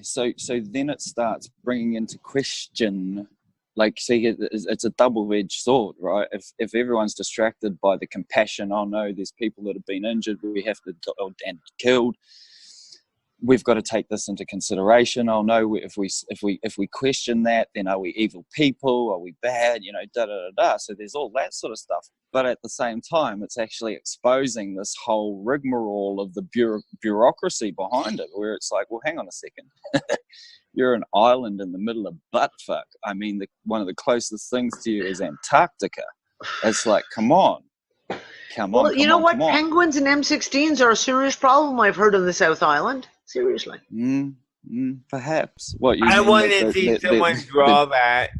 So then it starts bringing into question. Like, see, it's a double-edged sword, right? If everyone's distracted by the compassion, oh no, there's people that have been injured, we have to and killed. We've got to take this into consideration. Oh no, if we question that, then are we evil people? Are we bad? So there's all that sort of stuff. But at the same time, it's actually exposing this whole rigmarole of the bureaucracy behind it, where it's like, well, hang on a second. You're an island in the middle of buttfuck. I mean, one of the closest things to you is Antarctica. It's like, come on. Well, you know what? Penguins and M16s are a serious problem I've heard on the South Island. Seriously. Perhaps. What you I mean want to see someone draw that.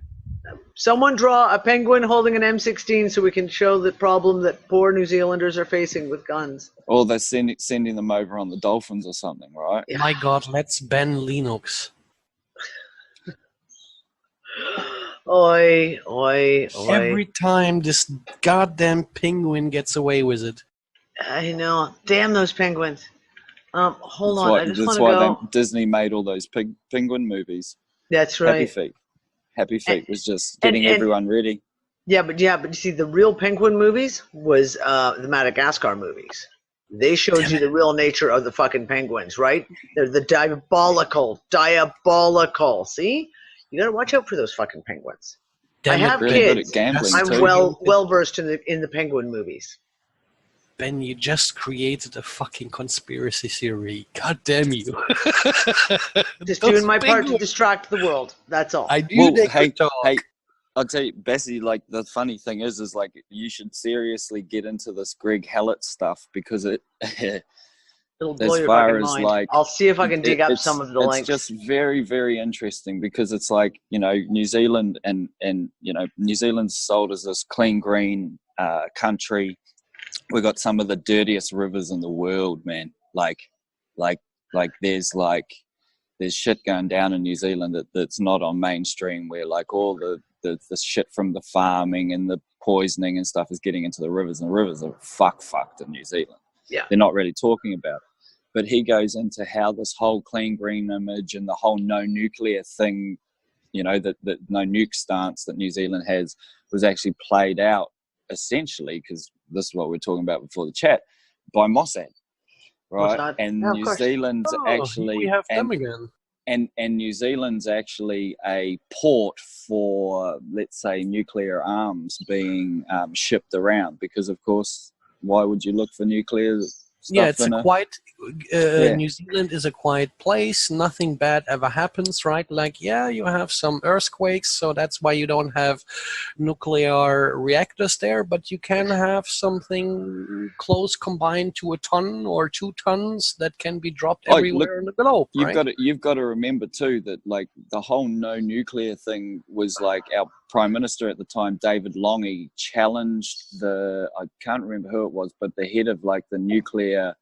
Someone draw a penguin holding an M16 so we can show the problem that poor New Zealanders are facing with guns. Or they're sending them over on the dolphins or something, right? Yeah. My God, let's ban Linux. Oi. Every time this goddamn penguin gets away with it. I know. Damn those penguins. Hold That's on. why, I just that's want to why go. Disney made all those penguin movies. That's right. Happy Feet was just getting everyone ready. Yeah, but you see, the real penguin movies was the Madagascar movies. They showed you the real nature of the fucking penguins, right? They're the diabolical. See? You gotta watch out for those fucking penguins. I have really kids. good at gambling I'm too. well versed in the penguin movies. Ben, you just created a fucking conspiracy theory. God damn you. Just doing my part to distract the world. That's all. I do hey, I'll tell you, Bessie, like, the funny thing is like, you should seriously get into this Greg Hallett stuff, because It'll blow your fucking mind. like, I'll see if I can dig up some of the links. It's just very, very interesting, because it's like, New Zealand and New Zealand's sold as this clean, green country. We got some of the dirtiest rivers in the world, man. Like there's shit going down in New Zealand that's not on mainstream, where like all the shit from the farming and the poisoning and stuff is getting into the rivers, and the rivers are fucked in New Zealand. Yeah. They're not really talking about it. But he goes into how this whole clean green image and the whole no nuclear thing, that no nuke stance that New Zealand has, was actually played out essentially, because this is what we're talking about before the chat, by Mossad, right? Mossad. And Yeah, New Zealand's actually, we have them again. And New Zealand's actually a port for, let's say, nuclear arms being shipped around, because of course, why would you look for nuclear stuff? Yeah, it's New Zealand is a quiet place. Nothing bad ever happens, right? Like, yeah, you have some earthquakes, so that's why you don't have nuclear reactors there, but you can have something close combined to a ton or 2 tons that can be dropped everywhere in the globe, right? You've got to remember too that like the whole no nuclear thing was like, our Prime Minister at the time, David Lange, challenged I can't remember who it was, but the head of like the nuclear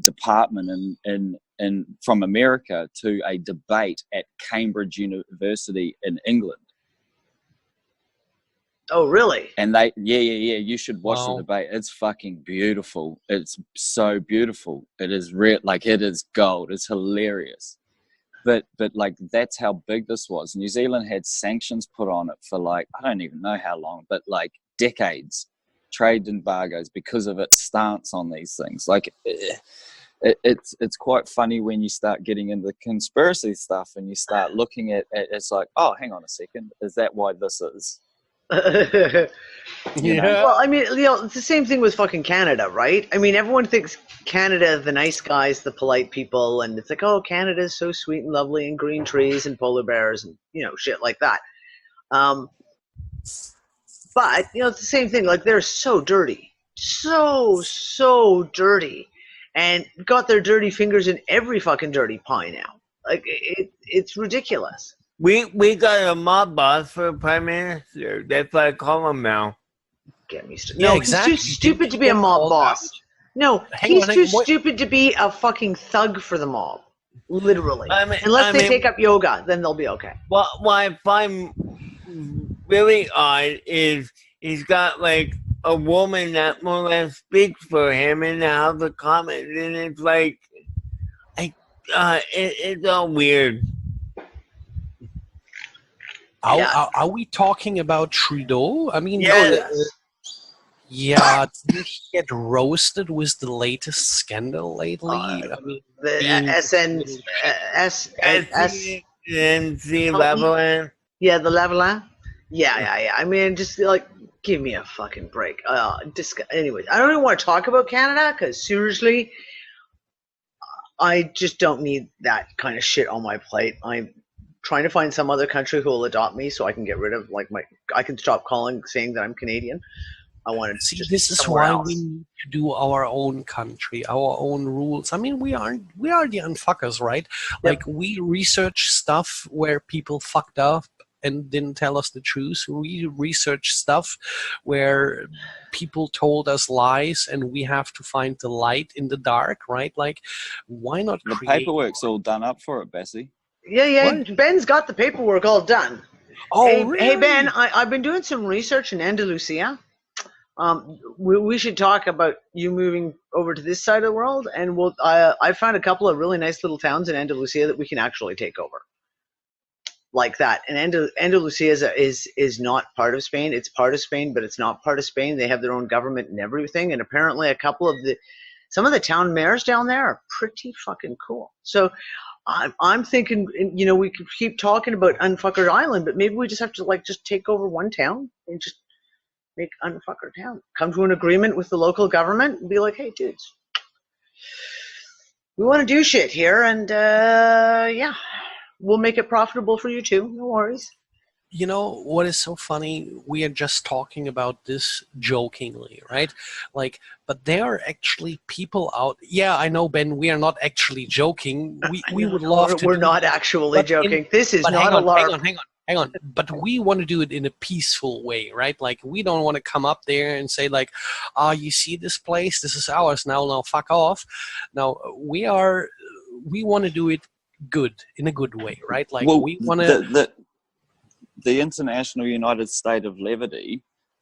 department in from America to a debate at Cambridge University in England. Oh, really? And you should watch the debate. It's fucking beautiful. It's so beautiful. It is it is gold. It's hilarious. But like, that's how big this was. New Zealand had sanctions put on it for like, I don't even know how long, but like decades, trade embargoes because of its stance on these things. Like, it's quite funny when you start getting into the conspiracy stuff and you start looking at it's like, oh, hang on a second, is that why this is? Yeah. Well, I mean, it's the same thing with fucking Canada, right? I mean, everyone thinks Canada, the nice guys, the polite people, and it's like, oh, Canada is so sweet and lovely, and green trees and polar bears and shit like that. But it's the same thing. Like, they're so dirty, so dirty, and got their dirty fingers in every fucking dirty pie now. Like, it's ridiculous. We got a mob boss for a prime minister. That's what I call him now. Get me started. Yeah, No, exactly. he's too stupid to be a mob boss. No, he's too stupid to be a fucking thug for the mob. Literally. Unless they take up yoga, then they'll be okay. What I find really odd is he's got like a woman that more or less speaks for him in the House of Commons, and it's like, it's all weird. Are we talking about Trudeau? I mean, Yes. yeah, did he get roasted with the latest scandal lately? I mean, The SNC Leveland. Yeah, the Leveland. Yeah. I mean, just like, give me a fucking break. Anyways, I don't even want to talk about Canada because seriously, I just don't need that kind of shit on my plate. I'm trying to find some other country who will adopt me so I can get rid of I can stop saying that I'm Canadian. I want to just this is why we need to do our own country, our own rules. I mean, we are the unfuckers, right? Yep. Like, we research stuff where people fucked up and didn't tell us the truth. We research stuff where people told us lies, and we have to find the light in the dark, right? Like, why not The paperwork's all done up for it, Bessie. Yeah. What? Ben's got the paperwork all done. Oh, hey, really? Hey, Ben, I've been doing some research in Andalusia. We should talk about you moving over to this side of the world, and I found a couple of really nice little towns in Andalusia that we can actually take over. Like that. And Andalusia is not part of Spain. It's part of Spain, but it's not part of Spain. They have their own government and everything, and apparently some of the town mayors down there are pretty fucking cool. So I'm thinking, we could keep talking about Unfucker Island, but maybe we just have to just take over one town and just make Unfucker Town. Come to an agreement with the local government and be like, hey, dudes, we want to do shit here, and we'll make it profitable for you too. No worries. You know what is so funny? We are just talking about this jokingly, right? Like, but there are actually people out. Yeah, I know, Ben. We are not actually joking. We would love to. We're not actually joking. This is not a LARP. Hang on. But we want to do it in a peaceful way, right? Like, we don't want to come up there and say like, you see this place? This is ours now. Now fuck off. Now we want to do it good, in a good way, right? Like, we want to. The International United State of Levity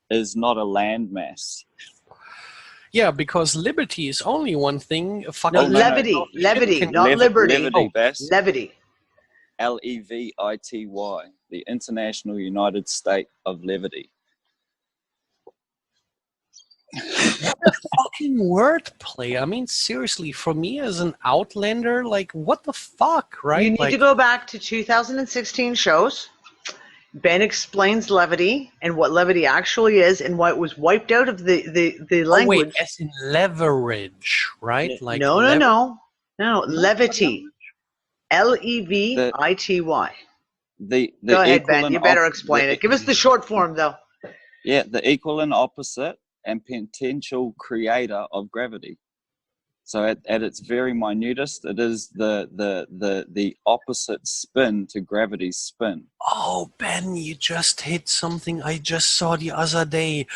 is not a landmass. Yeah, because liberty is only one thing. Levity, not liberty. Levity, Levity. Levity, the International United State of Levity. What a fucking wordplay. I mean, seriously, for me as an outlander, like, what the fuck, right? You need to go back to 2016 shows. Ben explains levity and what levity actually is and why it was wiped out of the language. Wait, as in leverage, right? Like, no, levity. Levity. Go ahead, Ben. You better explain it. Give us the short form, though. Yeah, the equal and opposite and potential creator of gravity. So at its very minutest, it is the opposite spin to gravity's spin. Oh, Ben, you just hit something I just saw the other day.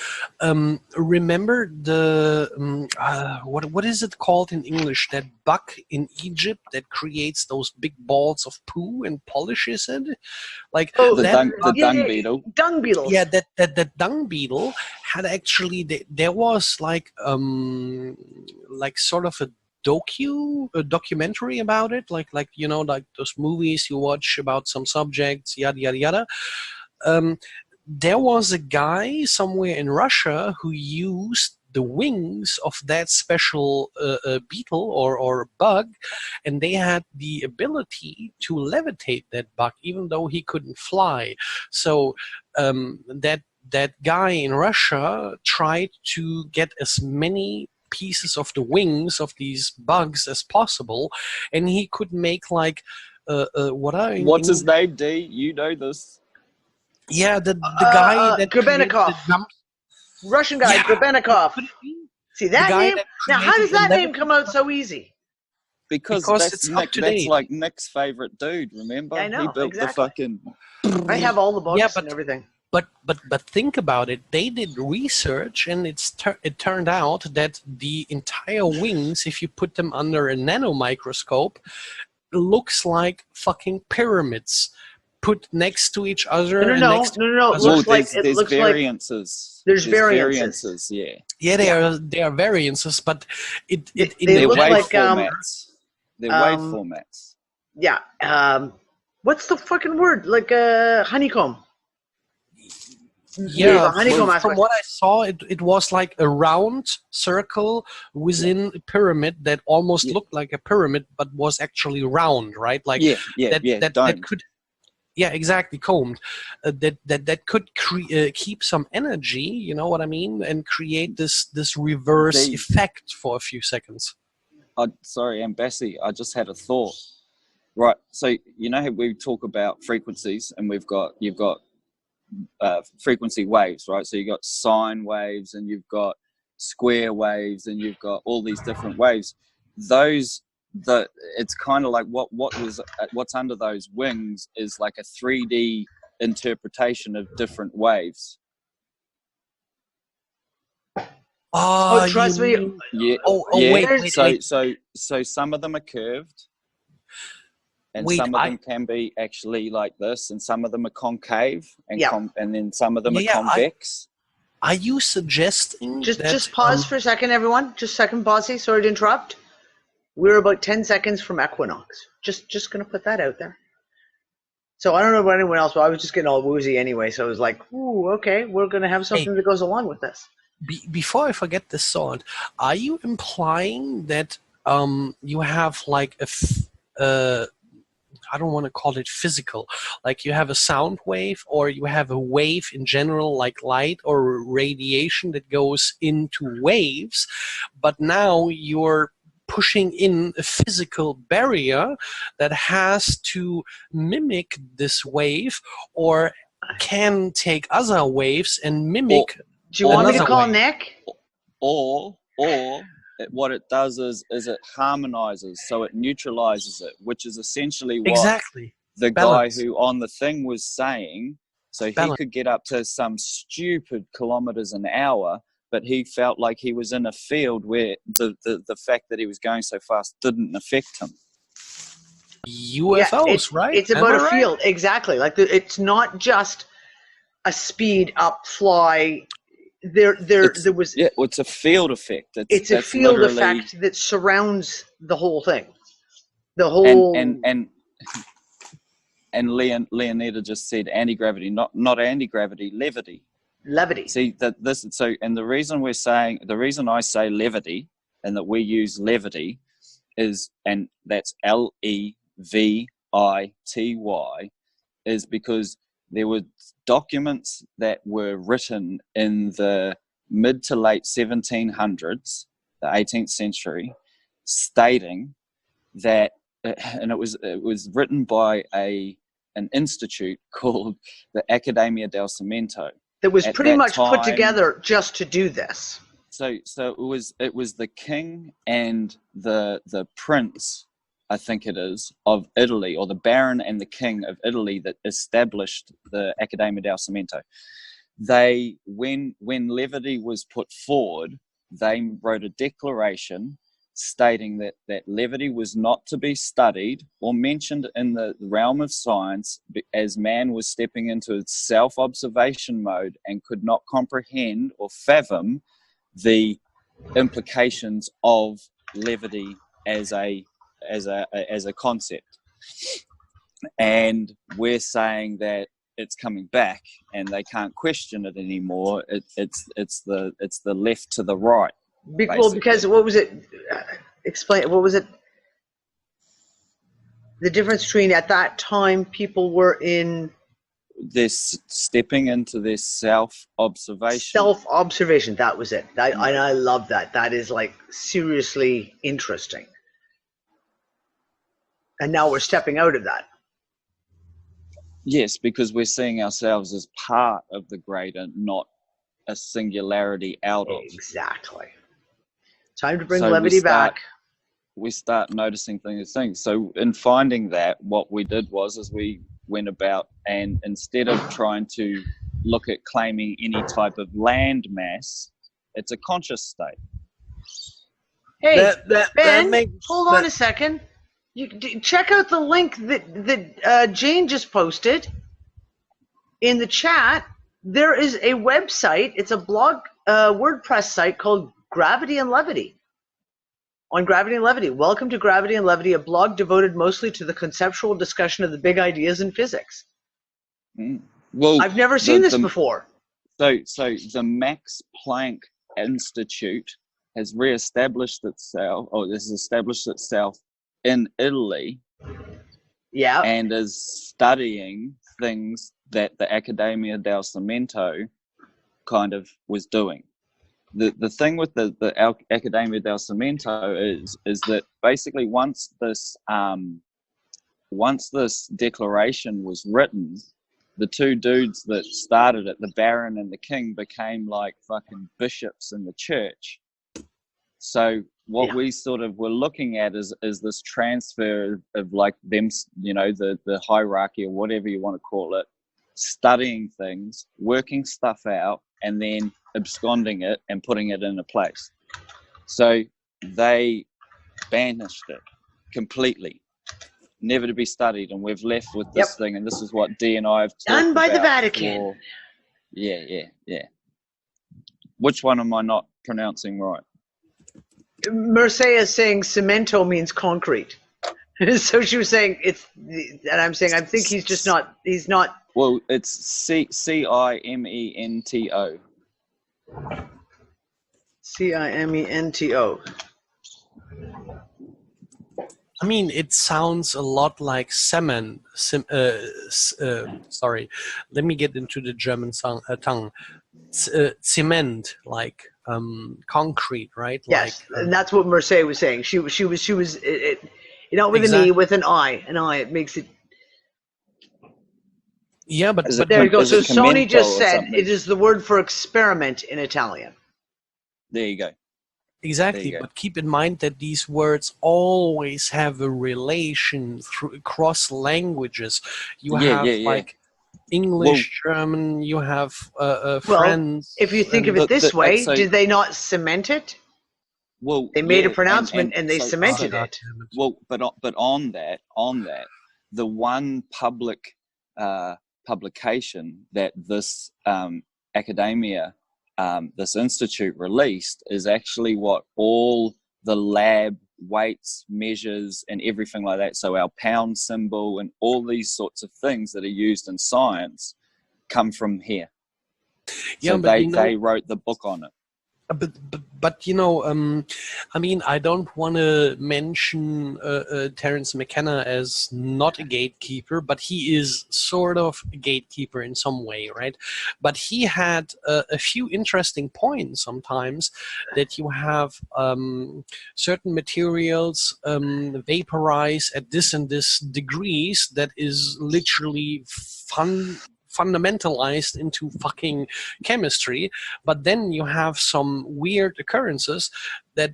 Remember the what is it called in English? That bug in Egypt that creates those big balls of poo and polishes it, like Oh, The that. dung beetle. Dung beetles. Yeah, that dung beetle had actually there was like sort of a documentary about it, like like those movies you watch about some subjects, yada yada yada. There was a guy somewhere in Russia who used the wings of that special beetle or bug, and they had the ability to levitate that bug, even though he couldn't fly. So that guy in Russia tried to get as many pieces of the wings of these bugs as possible, and he could make like What's his name, D? You know this. Yeah, the guy that Grebennikov. Russian guy, Yeah. Grebennikov. See that guy name? that Now, how does created that the name come out so easy? Because Because that's it's up Nick, to that's date. like Nick's favorite dude, remember? I know, He built exactly. the fucking... I have all the books Yeah, but- and everything. But think about it. They did research, and it turned out that the entire wings, if you put them under a nanomicroscope, looks like fucking pyramids put next to each other. No. It It Well, looks like there's like variances. there's variances. Yeah. Yeah, there are variances, but it They They're look wave like, formats. They're wave formats. yeah. What's the fucking word? Like honeycomb. yeah. the honeycomb From aspect. what I saw, it was like a round circle within a pyramid that almost Yeah. looked like a pyramid, but was actually round, right? Like that domed. could. Yeah, exactly, combed. That could keep some energy, you know what I mean, and create this reverse They- effect for a few seconds. Sorry, Ambassi, I just had a thought. Right, so you know how we talk about frequencies, and you've got frequency waves, right? So you've got sine waves, and you've got square waves, and you've got all these different waves. It's kind of like what's under those wings is like a 3D interpretation of different waves. Oh, trust me. Yeah. Wait. So some of them are curved, and Wait, some of them can be actually like this, and some of them are concave, and Yeah. and then some of them are Yeah, convex. Are you suggesting Just pause for a second, everyone. Just a second, Bossy. Sorry to interrupt. We're about 10 seconds from equinox. Just gonna put that out there. So I don't know about anyone else, but I was just getting all woozy anyway. So I was like, ooh, okay, we're gonna have something that goes along with this. Before I forget this thought, are you implying that you have like I don't want to call it physical, like you have a sound wave, or you have a wave in general, like light or radiation that goes into waves, but now you're pushing in a physical barrier that has to mimic this wave, or can take other waves and mimic? Do you want me to Another call way. Nick? Or what it does is it harmonizes, so it neutralizes it, which is essentially what Exactly. the Balance. guy who on the thing was saying. So he Balance. could get up to some stupid kilometers an hour, but he felt like he was in a field where the fact that he was going so fast didn't affect him. UFOs, right? It's Am about I a right? field, exactly. Like it's not just a speed up, fly. There was. Yeah, well, it's a field effect. It's a that's field literally- effect that surrounds the whole thing. The whole and Leonida just said anti-gravity, not anti-gravity, levity. levity. See that this and the reason I say levity and that we use levity is, and that's LEVITY, is because there were documents that were written in the mid to late 1700s, the 18th century, stating that, and it was written by an institute called the Accademia del Cimento. That was At pretty that much put time- together just to do this. So it was the king and the prince, I think it is, of Italy, or the baron and the king of Italy, that established the Accademia del Cimento. They, when levity was put forward, they wrote a declaration stating that levity was not to be studied or mentioned in the realm of science, as man was stepping into its self-observation mode and could not comprehend or fathom the implications of levity as a concept. And we're saying that it's coming back and they can't question it anymore. It's the left to the right. Well, because what was it? Explain. What was it? The difference between, at that time, people were in this stepping into their self-observation. Self-observation. That was it. I love that. That is like seriously interesting. And now we're stepping out of that. Yes, because we're seeing ourselves as part of the greater, not a singularity out of. Exactly. Time to bring levity back. We start noticing things. So in finding that, what we did was we went about, and instead of trying to look at claiming any type of land mass, it's a conscious state. Hey, Ben, hold on a second. You check out the link that Jane just posted in the chat. There is a website. It's a blog, WordPress site called Gravity and Levity. On Gravity and Levity. Welcome to Gravity and Levity, a blog devoted mostly to the conceptual discussion of the big ideas in physics. Well, I've never seen this before. So the Max Planck Institute has reestablished itself, or has established itself in Italy, and is studying things that the Accademia del Cimento kind of was doing. The thing with the Accademia del Cimento is that basically once this declaration was written, the two dudes that started it, the Baron and the King, became like fucking bishops in the church. So what we sort of were looking at is this transfer of like them, you know, the hierarchy or whatever you want to call it, studying things, working stuff out, and then absconding it and putting it in a place. So they banished it completely, never to be studied, and we've left with this thing, and this is what Dee and I have talked done by about the Vatican. Yeah. Which one am I not pronouncing right? Mercedes is saying cemento means concrete. So she was saying it's, and I'm saying I think he's just not. He's not. Well, it's CIMENTO. CIMENTO. I mean, it sounds a lot like cement. Sorry, let me get into the German tongue. Cement, like concrete, right? Yes, like, and that's what Mercedes was saying. She was you know, with an E, with an I, it makes it. Yeah, but there you go. So Sony just said it is the word for experiment in Italian. There you go. Exactly, but keep in mind that these words always have a relation across languages. You have like English, German, you have friends. If you think of it this way, did they not cement it? Well, they made a pronouncement and they cemented it. Well, but on that, the one public publication that this academia, this institute released, is actually what all the lab weights, measures, and everything like that. So our pound symbol and all these sorts of things that are used in science come from here. So they wrote the book on it. But you know, I mean, I don't want to mention Terence McKenna as not a gatekeeper, but he is sort of a gatekeeper in some way, right? But he had a few interesting points sometimes, that you have certain materials vaporize at this and this degrees that is literally fundamentalized into fucking chemistry, but then you have some weird occurrences that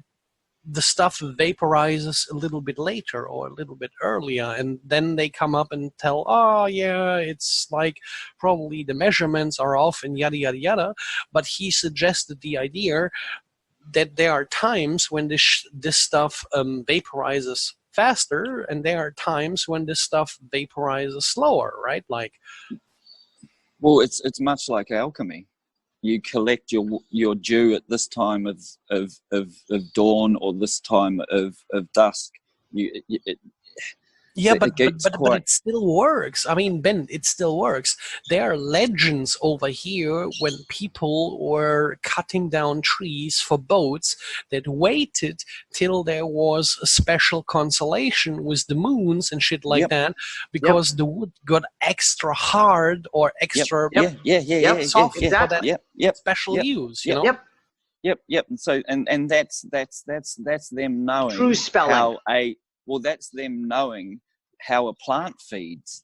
the stuff vaporizes a little bit later or a little bit earlier, and then they come up and tell, oh yeah, it's like probably the measurements are off and yada yada yada. But he suggested the idea that there are times when this stuff vaporizes faster, and there are times when this stuff vaporizes slower, right? Like, well, it's much like alchemy. You collect your dew at this time of dawn or this time of dusk. yeah, but quite... it still works. I mean, Ben, it still works. There are legends over here when people were cutting down trees for boats that waited till there was a special constellation with the moons and shit like that, because the wood got extra hard or extra soft for that special use. You know. Yep. And so and that's them knowing true spelling. That's them knowing how a plant feeds.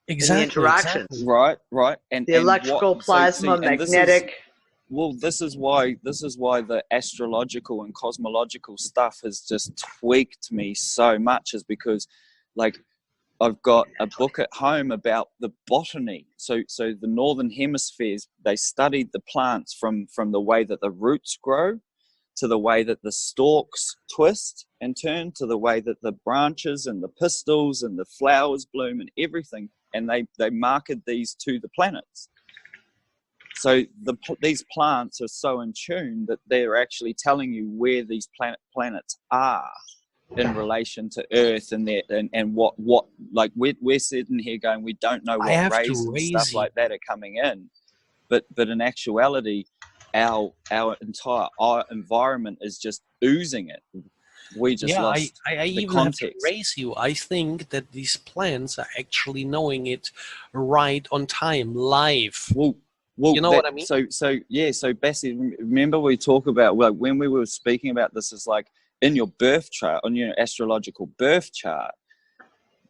Exactly. The interactions. Exactly. Right. And the electrical plasma, magnetic. This is why the astrological and cosmological stuff has just tweaked me so much, is because, like, I've got a book at home about the botany. So the northern hemispheres, they studied the plants from the way that the roots grow, to the way that the stalks twist and turn, to the way that the branches and the pistils and the flowers bloom and everything. And they marketed these to the planets. So these plants are so in tune that they're actually telling you where these planets are in relation to Earth, and what like we're sitting here going, we don't know what rays and stuff like that are coming in, but in actuality, our entire environment is just oozing it. We just lost I the even context. have to raise you. I think that these plants are actually knowing it right on time, live. Well, you know what I mean? So Bessie, remember we talk about, like, when we were speaking about this, is like in your birth chart, on your astrological birth chart,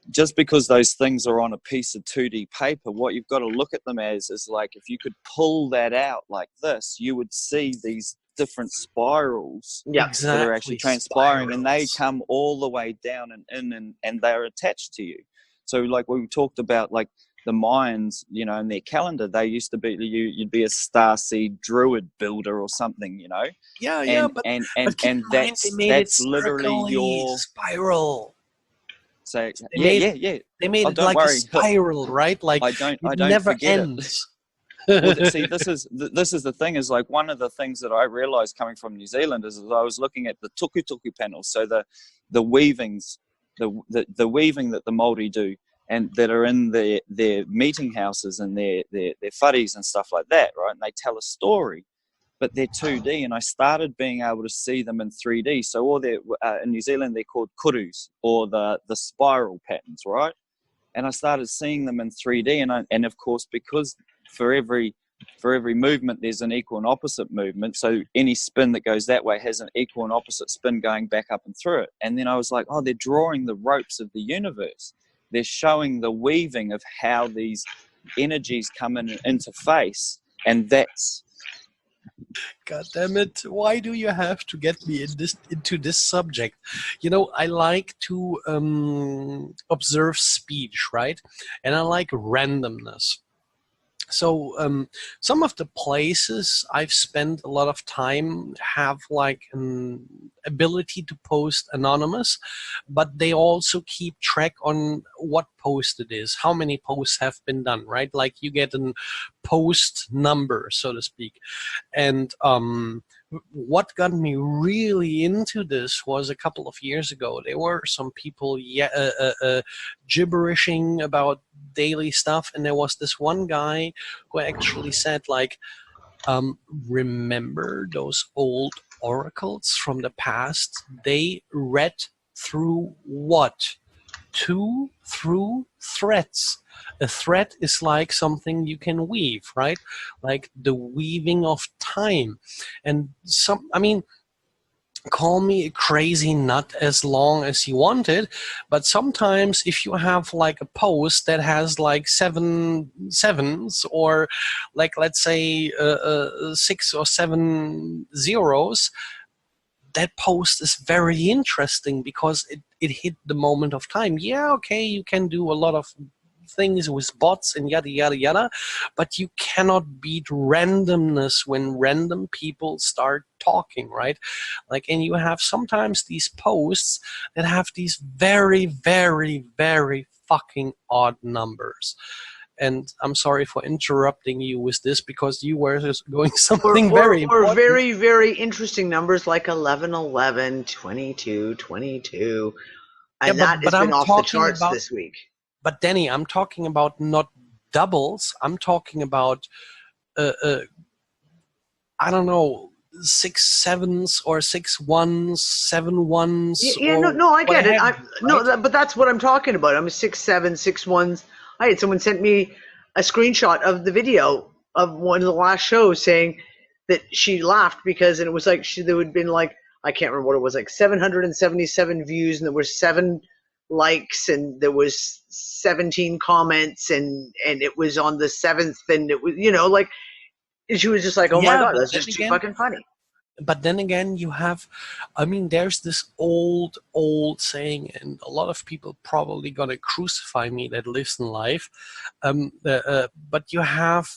just because those things are on a piece of 2D paper, what you've got to look at them as is like, if you could pull that out like this, you would see these different spirals that are actually transpiring, and they come all the way down and in, and they're attached to you. So, like, we talked about, like, the Mayans, you know, in their calendar, they used to be, you'd be a starseed druid builder or something, you know. But that's literally your spiral. So They made it like a spiral, right? Like, I don't never ends. Well, see, this is the thing, is like, one of the things that I realized coming from New Zealand is I was looking at the tuku panels, so the weavings, the weaving that the Māori do, and that are in their meeting houses and their wharis and stuff like that, right? And they tell a story, but they're 2D, and I started being able to see them in 3D. So all in New Zealand, they're called kurus, or the spiral patterns, right? And I started seeing them in 3D, and of course, because for every movement there's an equal and opposite movement, so any spin that goes that way has an equal and opposite spin going back up and through it. And then I was like, oh, they're drawing the ropes of the universe. They're showing the weaving of how these energies come in and interface, and that's... God damn it! Why do you have to get me into this subject? You know, I like to observe speech, right? And I like randomness. So some of the places I've spent a lot of time have like an ability to post anonymous, but they also keep track on what post it is, how many posts have been done, right? Like, you get a post number, so to speak. And what got me really into this was a couple of years ago. There were some people gibberishing about daily stuff, and there was this one guy who actually said, like, remember those old oracles from the past? They read through what? Through threads. A thread is like something you can weave, right? Like the weaving of time. And call me a crazy nut as long as you want it, but sometimes if you have like a post that has like 7 sevens, or like let's say 6 or 7 zeros, that post is very interesting because it hit the moment of time. Yeah, okay, you can do a lot of things with bots and yada yada yada, but you cannot beat randomness when random people start talking, right? Like, and you have sometimes these posts that have these very, very, very fucking odd numbers. And I'm sorry for interrupting you with this because you were just going something very important. Or very, very interesting numbers like 11, 11, 22, 22. And Yeah, that has but been I'm off the talking charts about, this week. but Danny, I'm talking about not doubles. I'm talking about, I don't know, 6 sevens or 6 ones, 7 ones. Yeah, or no, I get it. what have you, No, right? but that's what I'm talking about. I'm a 6, 7, 6 ones. I had someone sent me a screenshot of the video of one of the last shows saying that she laughed because, and it was like there would been like, I can't remember what it was, like 777 views, and there were 7 likes, and there was 17 comments, and it was on the 7th, and it was, like, and she was just like, oh my Yeah, God, but that's then just too again, fucking funny. but then again, you have, I mean, there's this old saying, and a lot of people probably gonna crucify me that listen live. But you have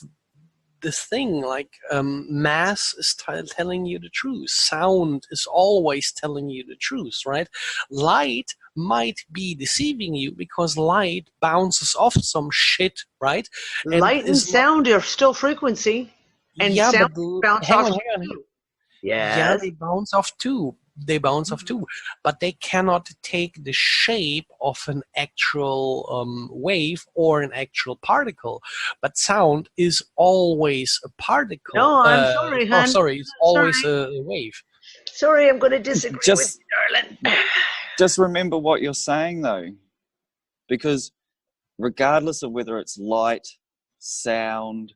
this thing like mass is telling you the truth. Sound is always telling you the truth, right? Light might be deceiving you because light bounces off some shit, right? And Light and is not, sound are still frequency, and yeah, sound but bounce hang off on, hang on. too. Yeah, Yes. they bounce off too. They bounce off too, but they cannot take the shape of an actual wave or an actual particle. But sound is always a particle. No, I'm sorry, Oh, hon. sorry, it's Sorry. always a wave. Sorry, I'm going to disagree with Just, you, darling. just remember what you're saying, though, because regardless of whether it's light, sound,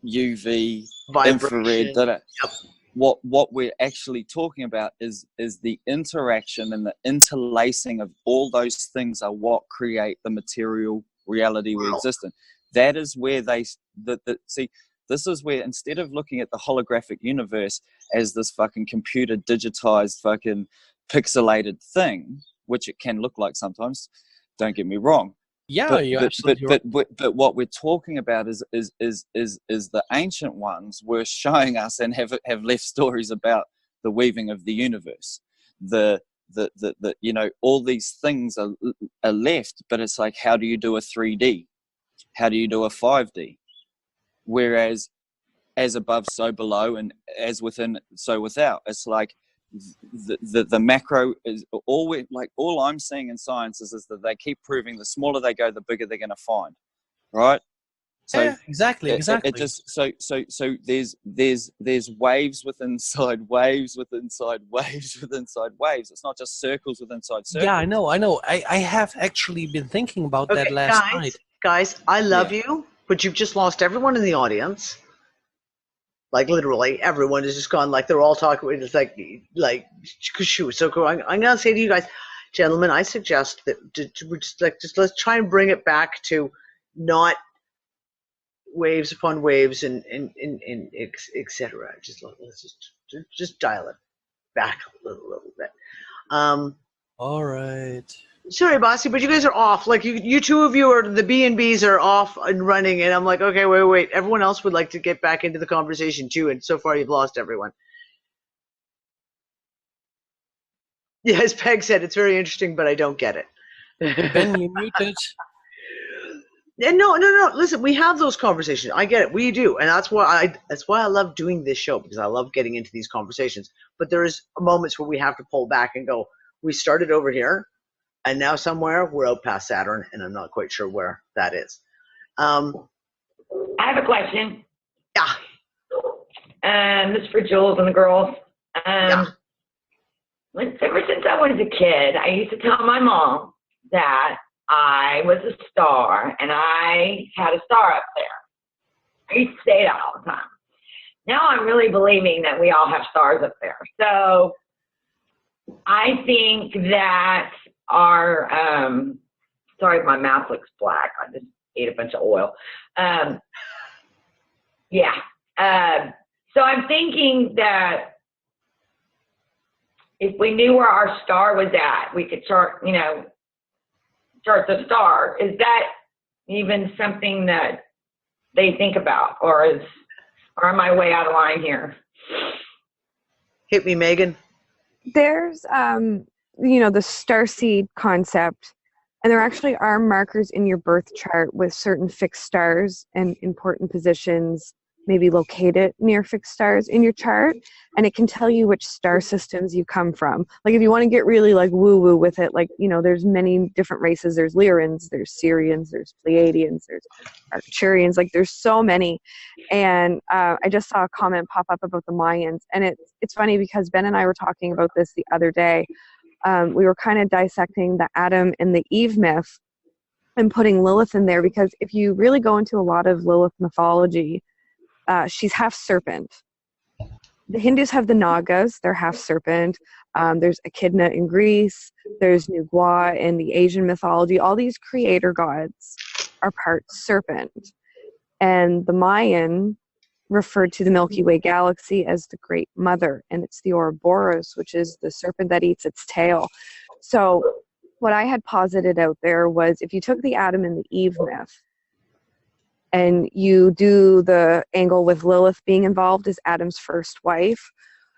UV, infrared, Vibration. Yep. what we're actually talking about is the interaction and the interlacing of all those things are what create the material reality we exist in. That is where see, this is where, instead of looking at the holographic universe as this fucking computer digitized fucking pixelated thing, which it can look like sometimes, don't get me wrong, Yeah, you're absolutely right. but what we're talking about is the ancient ones were showing us and have left stories about the weaving of the universe. The all these things are left, but it's like, how do you do a 3D? How do you do a 5D? Whereas as above, so below, and as within, so without. It's like the macro is always like, all I'm seeing in science is that they keep proving the smaller they go, the bigger they're going to find, right? So Yeah, exactly. it just so there's waves within inside waves within inside waves within inside waves. It's not just circles within inside circles. Yeah, I know. I have actually been thinking about that last night. Guys, I love you, but you've just lost everyone in the audience. Like, literally, everyone has just gone, like, they're all talking. It's like shoot. So cool. I'm going to say to you guys, gentlemen, I suggest that just let's try and bring it back to not waves upon waves and etc. Let's just dial it back a little bit. All right. Sorry, Bossy, but you guys are off. Like, you two of you are, the B&Bs are off and running, and I'm like, okay, wait. Everyone else would like to get back into the conversation too, and so far you've lost everyone. Yeah, as Peg said, it's very interesting, but I don't get it. Ben, you muted. And no. Listen, we have those conversations. I get it. We do, and that's why I love doing this show, because I love getting into these conversations. But there is moments where we have to pull back and go, we started over here, and now somewhere we're out past Saturn, and I'm not quite sure where that is. I have a question. Yeah. And this is for Jules and the girls. Yeah. Ever since I was a kid, I used to tell my mom that I was a star, and I had a star up there. I used to say that all the time. Now I'm really believing that we all have stars up there. So I think that our, sorry, my mouth looks black. I just ate a bunch of oil. Yeah. So I'm thinking that if we knew where our star was at, we could chart, chart the star. Is that even something that they think about, or am I way out of line here? Hit me, Megan. There's, the starseed concept, and there actually are markers in your birth chart with certain fixed stars and important positions maybe located near fixed stars in your chart, and it can tell you which star systems you come from. Like if you want to get really like woo-woo with it, like, there's many different races. There's Lyrians, there's Syrians, there's Pleiadians, there's Arcturians, like there's so many. And I just saw a comment pop up about the Mayans, and it's funny because Ben and I were talking about this the other day. We were kind of dissecting the Adam and the Eve myth and putting Lilith in there, because if you really go into a lot of Lilith mythology, she's half serpent. The Hindus have the Nagas, they're half serpent. There's Echidna in Greece, there's Nugua in the Asian mythology. All these creator gods are part serpent. And the Mayan referred to the Milky Way galaxy as the Great Mother, and it's the Ouroboros, which is the serpent that eats its tail. So what I had posited out there was, if you took the Adam and the Eve myth and you do the angle with Lilith being involved as Adam's first wife,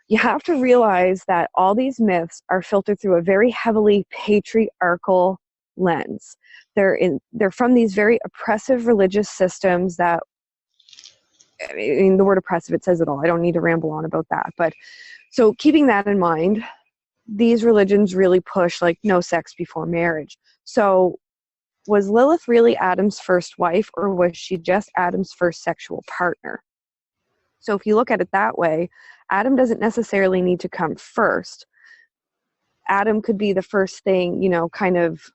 you have to realize that all these myths are filtered through a very heavily patriarchal lens. They're from these very oppressive religious systems that, I mean, the word oppressive, it says it all. I don't need to ramble on about that. But so keeping that in mind, these religions really push like no sex before marriage. So was Lilith really Adam's first wife, or was she just Adam's first sexual partner? So if you look at it that way, Adam doesn't necessarily need to come first. Adam could be the first thing, kind of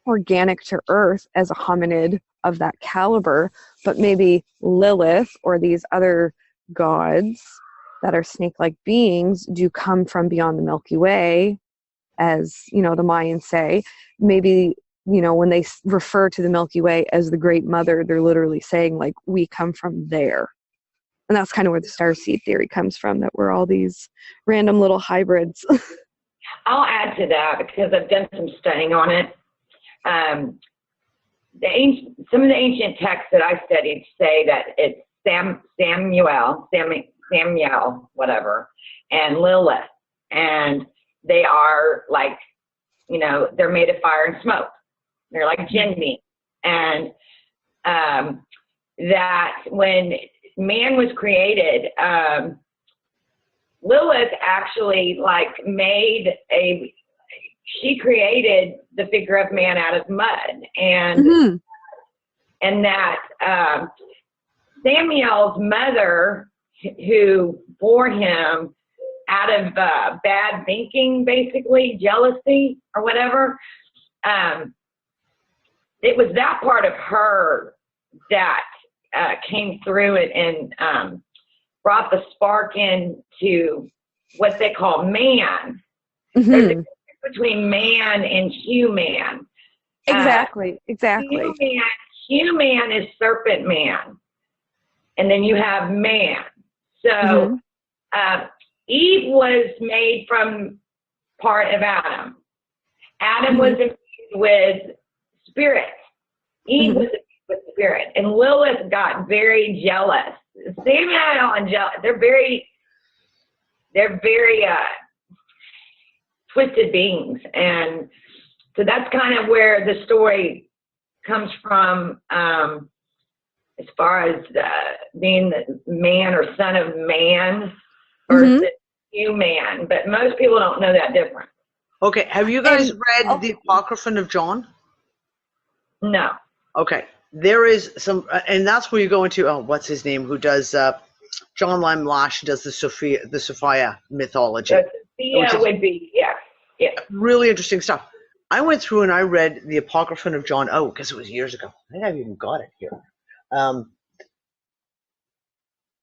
organic to Earth as a hominid of that caliber, but maybe Lilith or these other gods that are snake-like beings do come from beyond the Milky Way, as, the Mayans say. Maybe, when they refer to the Milky Way as the Great Mother, they're literally saying, like, we come from there. And that's kind of where the starseed theory comes from, that we're all these random little hybrids. I'll add to that because I've done some studying on it. Some of the ancient texts that I studied say that it's Samuel, whatever, and Lilith. And they are like, they're made of fire and smoke. They're like jinn beings. And that when man was created, Lilith actually she created the figure of man out of mud. And and that Samuel's mother, who bore him out of bad thinking, basically jealousy or whatever, it was that part of her that came through it and brought the spark into what they call man. There's a difference between man and human. Exactly. Human is serpent man, and then you have man. So Eve was made from part of Adam. Adam was infused with spirit. Eve was infused with spirit, and Lilith got very jealous. Samuel and jealous. They're very twisted beings, and so that's kind of where the story comes from, as far as being the man or son of man versus human. But most people don't know that difference. Okay, have you guys read the Apocryphon of John? No. Okay, there is some, and that's where you go into, what's his name, who does, John Lime Lash does the Sophia mythology. So Sophia would be, yeah. Really interesting stuff. I went through and I read the Apocryphon of John, because it was years ago. I think I've even got it here.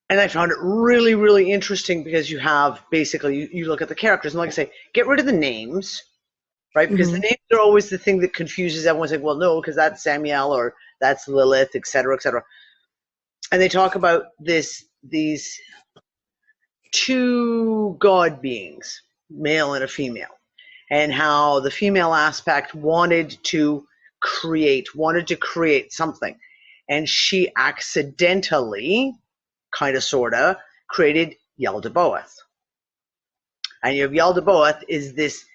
And I found it really, really interesting because you have basically, you look at the characters and like I say, get rid of the names, right? Because the names are always the thing that confuses everyone. Like, well, no, because that's Samuel or that's Lilith, et cetera, et cetera. And they talk about these two god beings, male and a female, and how the female aspect wanted to create something. And she accidentally, kind of, sort of, created Yaldabaoth. And you have Yaldabaoth is this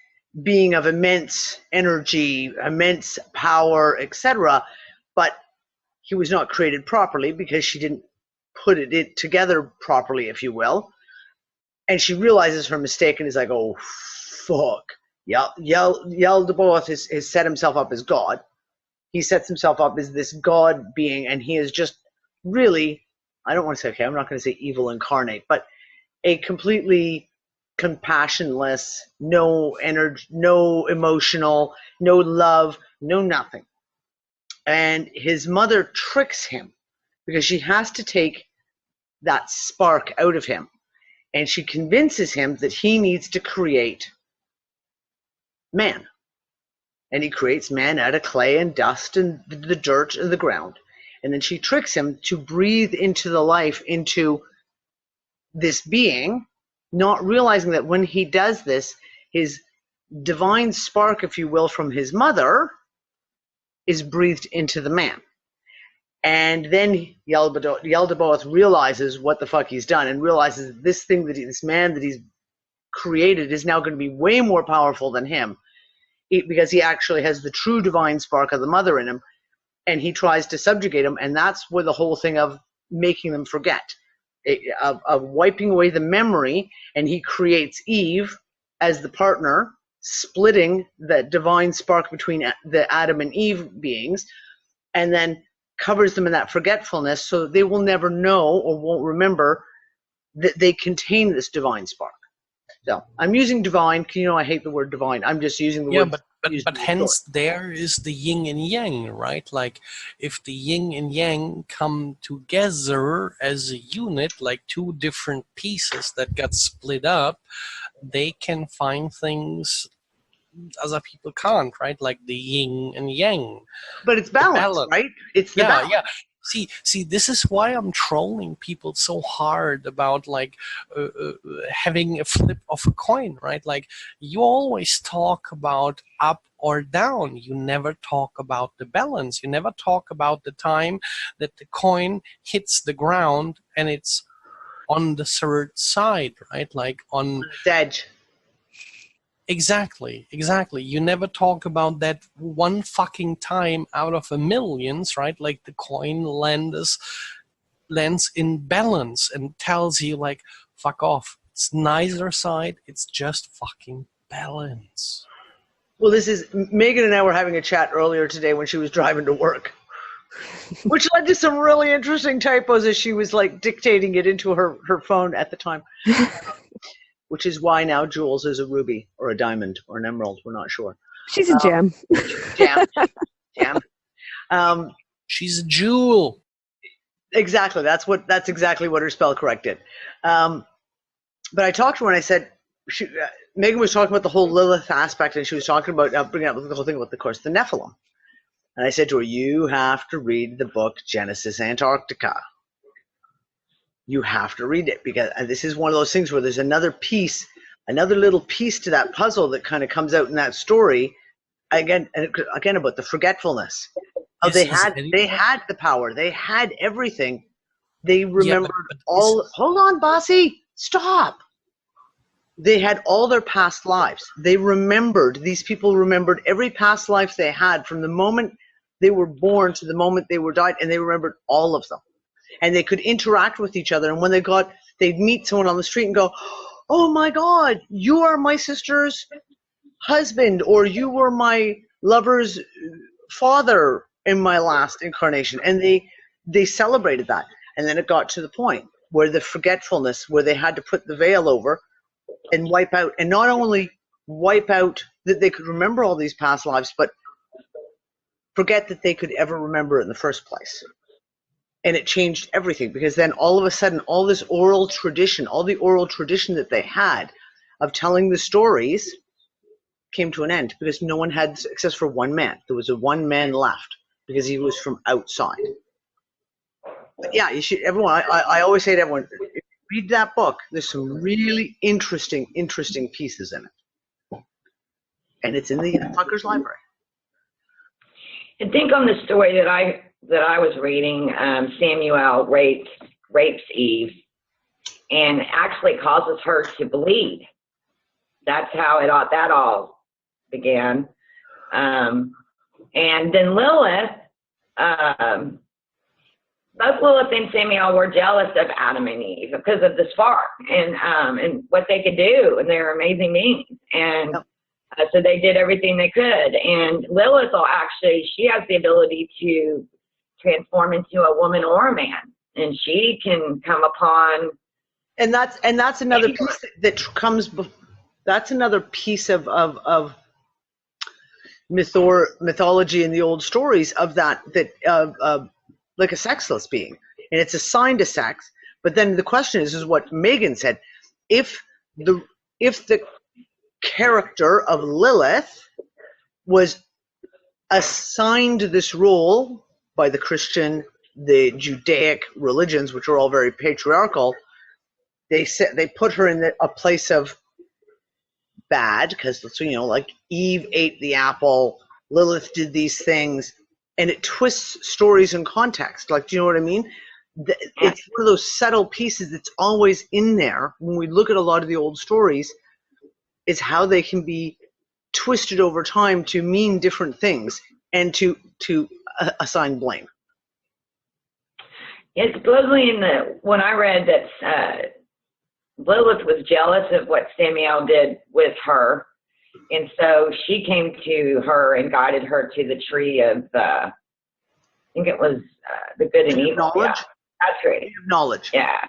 being of immense energy, immense power, etc. But he was not created properly because she didn't put it together properly, if you will. And she realizes her mistake and is like, oh, fuck. Yaldabaoth has set himself up as God. He sets himself up as this god being, and he is just really, I don't want to say, okay, I'm not going to say evil incarnate, but a completely compassionless, no energy, no emotional, no love, no nothing. And his mother tricks him because she has to take that spark out of him. And she convinces him that he needs to create man. And he creates man out of clay and dust and the dirt and the ground. And then she tricks him to breathe into the life into this being, not realizing that when he does this, his divine spark, if you will, from his mother is breathed into the man. And then Yaldabaoth realizes what the fuck he's done and realizes that this thing, this man that he's created is now going to be way more powerful than him, because he actually has the true divine spark of the mother in him, and he tries to subjugate him. And that's where the whole thing of making them forget, of wiping away the memory, and he creates Eve as the partner, splitting the divine spark between the Adam and Eve beings, and then covers them in that forgetfulness so they will never know or won't remember that they contain this divine spark. So I'm using divine. You know, I hate the word divine. I'm just using the word. But hence there is the yin and yang, right? Like if the yin and yang come together as a unit, like two different pieces that got split up, they can find things other people can't, right? Like the yin and yang. But it's balance, right? It's the balance. Yeah. See, this is why I'm trolling people so hard about like having a flip of a coin, right? Like you always talk about up or down. You never talk about the balance. You never talk about the time that the coin hits the ground and it's on the third side, right? Like on the edge. Exactly. You never talk about that one fucking time out of a millions, right? Like the coin lands in balance and tells you like, fuck off. It's neither side. It's just fucking balance. Well, this is, Megan and I were having a chat earlier today when she was driving to work, which led to some really interesting typos as she was like dictating it into her phone at the time. Which is why now Jules is a ruby or a diamond or an emerald. We're not sure. She's a gem. Gem. She's a jewel. Exactly. That's exactly what her spell correct did. But I talked to her and I said, Megan was talking about the whole Lilith aspect, and she was talking about bringing up the whole thing about the course, the Nephilim. And I said to her, you have to read the book Genesis Antarctica. You have to read it, because this is one of those things where there's another little piece to that puzzle that kind of comes out in that story. Again about the forgetfulness. They had the power. They had everything. They remembered all. Hold on, Bossy. Stop. They had all their past lives. These people remembered every past life they had from the moment they were born to the moment they were died, and they remembered all of them. And they could interact with each other. And when they'd meet someone on the street and go, oh my God, you are my sister's husband, or you were my lover's father in my last incarnation. And they celebrated that. And then it got to the point where the forgetfulness, where they had to put the veil over and wipe out, and not only wipe out that they could remember all these past lives, but forget that they could ever remember it in the first place. And it changed everything, because then all of a sudden, all this oral tradition, all the oral tradition that they had of telling the stories came to an end, because no one had access for one man. There was a one man left because he was from outside. But yeah, you should, everyone, I always say to everyone, if you read that book, there's some really interesting pieces in it. And it's in the Fuckers Library. I think on the story that I was reading, Samuel rapes Eve and actually causes her to bleed. That's how that all began. And then Lilith, both Lilith and Samuel were jealous of Adam and Eve because of the spark and what they could do, and they're amazing beings. And so they did everything they could. And Lilith will actually, she has the ability to transform into a woman or a man, and she can come upon. And that's another piece that comes. That's another piece of mythology in the old stories of that like a sexless being, and it's assigned to sex. But then the question is what Megan said: if the character of Lilith was assigned this role by the Christian, the Judaic religions, which are all very patriarchal, they put her in a place of bad, because like Eve ate the apple, Lilith did these things, and it twists stories in context. Like, do you know what I mean? It's one of those subtle pieces that's always in there when we look at a lot of the old stories, is how they can be twisted over time to mean different things and to assign blame. Yeah, supposedly when I read that Lilith was jealous of what Samuel did with her, and so she came to her and guided her to the tree of, I think it was the good and evil. Knowledge? Yeah, that's tree. Knowledge. Yeah,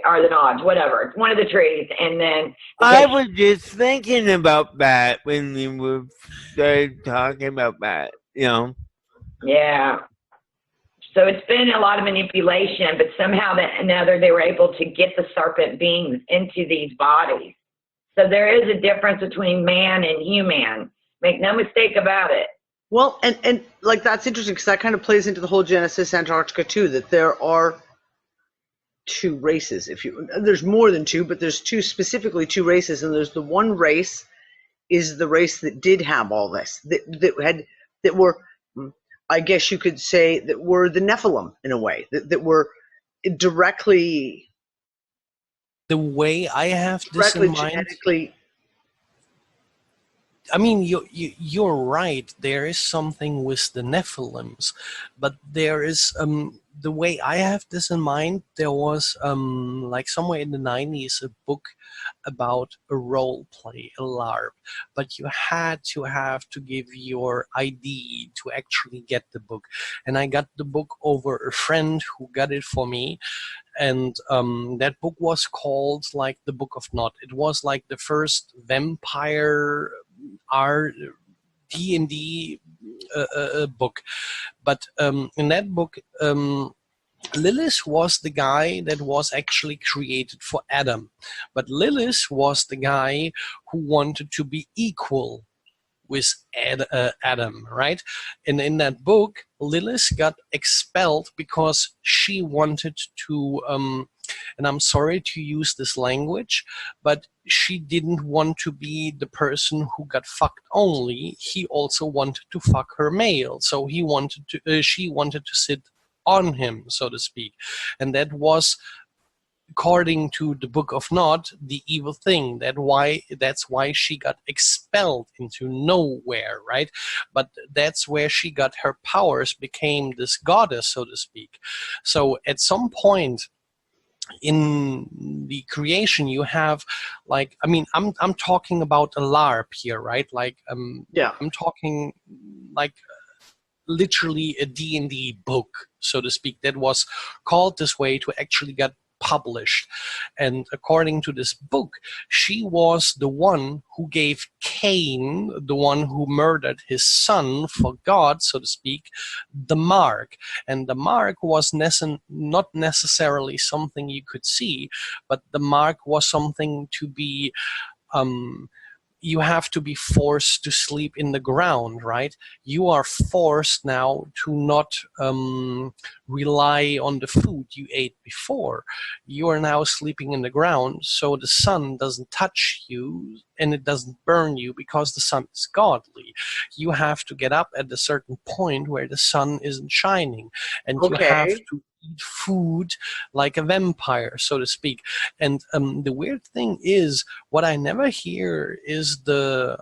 or the knowledge, whatever. It's one of the trees, and then I was just thinking about that when we started talking about that. Yeah. So it's been a lot of manipulation, but somehow another they were able to get the serpent beings into these bodies. So there is a difference between man and human. Make no mistake about it. Well, and like that's interesting, because that kind of plays into the whole Genesis Antarctica too, that there are two races. There's more than two, but there's specifically two races, and there's the one race is the race that did have all this, that were, I guess you could say, that were the Nephilim in a way, that were directly. The way I have this in mind, genetically. I mean, you're right. There is something with the Nephilims, but there is the way I have this in mind. There was like somewhere in the 90s a book about a role play, a LARP, but you had to give your ID to actually get the book. And I got the book over a friend who got it for me. And that book was called like the Book of Nod. It was like the first vampire D&D book. But in that book, Lilith was the guy that was actually created for Adam. But Lilith was the guy who wanted to be equal with Adam, right? And in that book, Lilith got expelled because she wanted to, and I'm sorry to use this language, but she didn't want to be the person who got fucked only. He also wanted to fuck her male. So she wanted to sit on him, so to speak. And that was, according to the Book of Nod, the evil thing. That's why she got expelled into nowhere, right? But that's where she got her powers, became this goddess, so to speak. So at some point in the creation, you have, like, I mean, I'm talking about a LARP here, right? Like, yeah, I'm talking like literally a D&D book, so to speak, that was called this way to actually get published. And according to this book, she was the one who gave Cain, the one who murdered his son for God, so to speak, the mark. And the mark was not necessarily something you could see, but the mark was something to be you have to be forced to sleep in the ground, right? You are forced now to not rely on the food you ate before. You are now sleeping in the ground, so the sun doesn't touch you and it doesn't burn you because the sun is godly. You have to get up at a certain point where the sun isn't shining, and you have to eat food like a vampire, so to speak. And the weird thing is, what I never hear is the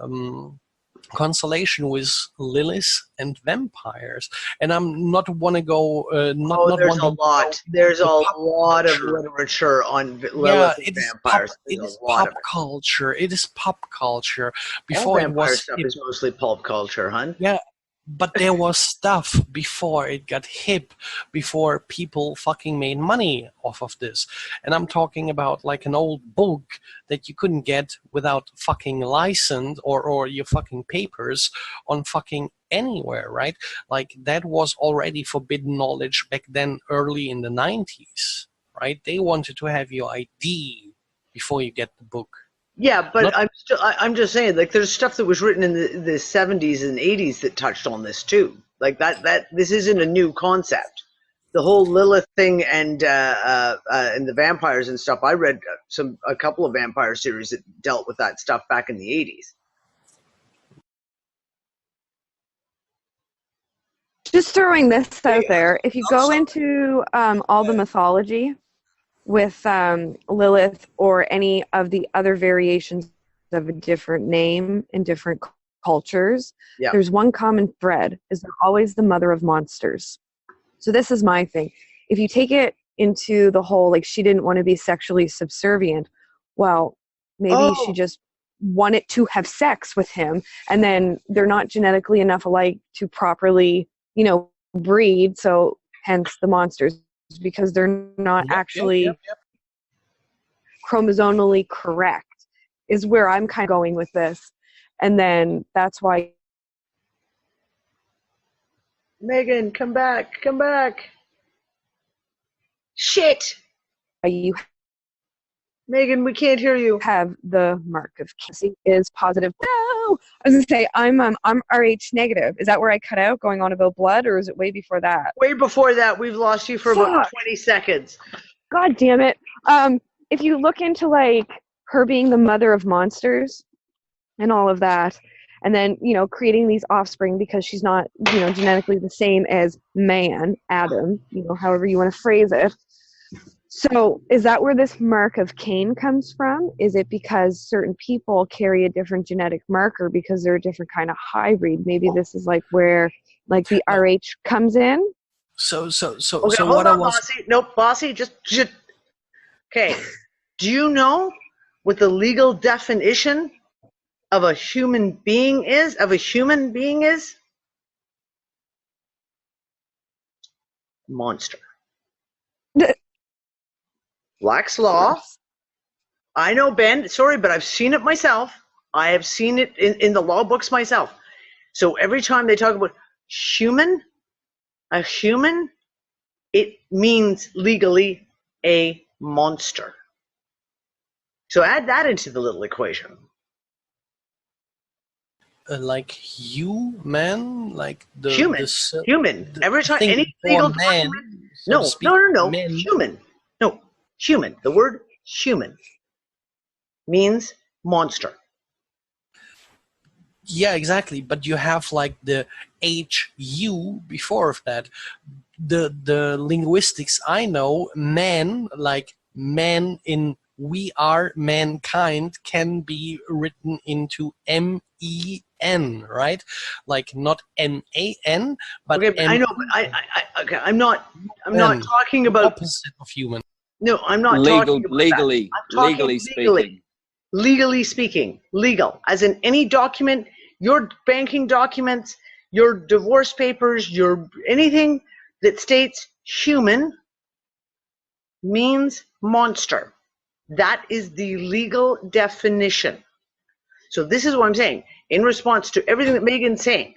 constellation with Lilith and vampires. And I'm not want to go. There's a lot. There's a lot of literature on Lilith and vampires. It is pop culture. It is pop culture. Before vampire stuff is mostly pulp culture, hun. Yeah. But there was stuff before it got hip, before people fucking made money off of this. And I'm talking about like an old book that you couldn't get without fucking license or your fucking papers on fucking anywhere, right? Like that was already forbidden knowledge back then, early in the 90s, right? They wanted to have your ID before you get the book. Yeah, but I'm just saying, like, there's stuff that was written in the 70s and 80s that touched on this too. Like that this isn't a new concept. The whole Lilith thing and the vampires and stuff. I read a couple of vampire series that dealt with that stuff back in the 80s. Just throwing this out there, if you go into all the mythology with Lilith or any of the other variations of a different name in different cultures, there's one common thread, is they're always the mother of monsters. So this is my thing. If you take it into the whole, like, she didn't want to be sexually subservient, well, maybe she just wanted to have sex with him, and then they're not genetically enough alike to properly, breed, so hence the monsters. Because they're not actually chromosomally correct, is where I'm kind of going with this. And then that's why. Megan, come back. Shit. Megan, we can't hear you. Have the mark of Casey is positive. No, I was gonna say I'm Rh negative. Is that where I cut out going on about blood, or is it way before that? Way before that. We've lost you for about 20 seconds. God damn it. If you look into like her being the mother of monsters and all of that, and then creating these offspring because she's not genetically the same as man, Adam, however you want to phrase it. So is that where this mark of Cain comes from? Is it because certain people carry a different genetic marker because they're a different kind of hybrid? Maybe this is like where like the Rh comes in? Okay, hold what on, Bossy. Nope, Bossy, just okay. Do you know what the legal definition of a human being is? Monster. Black's Law. I know, Ben. Sorry, but I've seen it myself. I have seen it in the law books myself. So every time they talk about a human, it means legally a monster. So add that into the little equation. Like human, like the human. Every time any legal man, document, no, men. Human. The word human means monster. Yeah, exactly. But you have like the HU before of that. The linguistics I know, man, like man in we are mankind, can be written into MEN, right? Like not MAN, but okay, I know. But I'm not talking about opposite of human. No, I'm not talking about legally. Legally speaking. Legally speaking. Legal. As in any document, your banking documents, your divorce papers, your anything that states human means monster. That is the legal definition. So this is what I'm saying. In response to everything that Megan's saying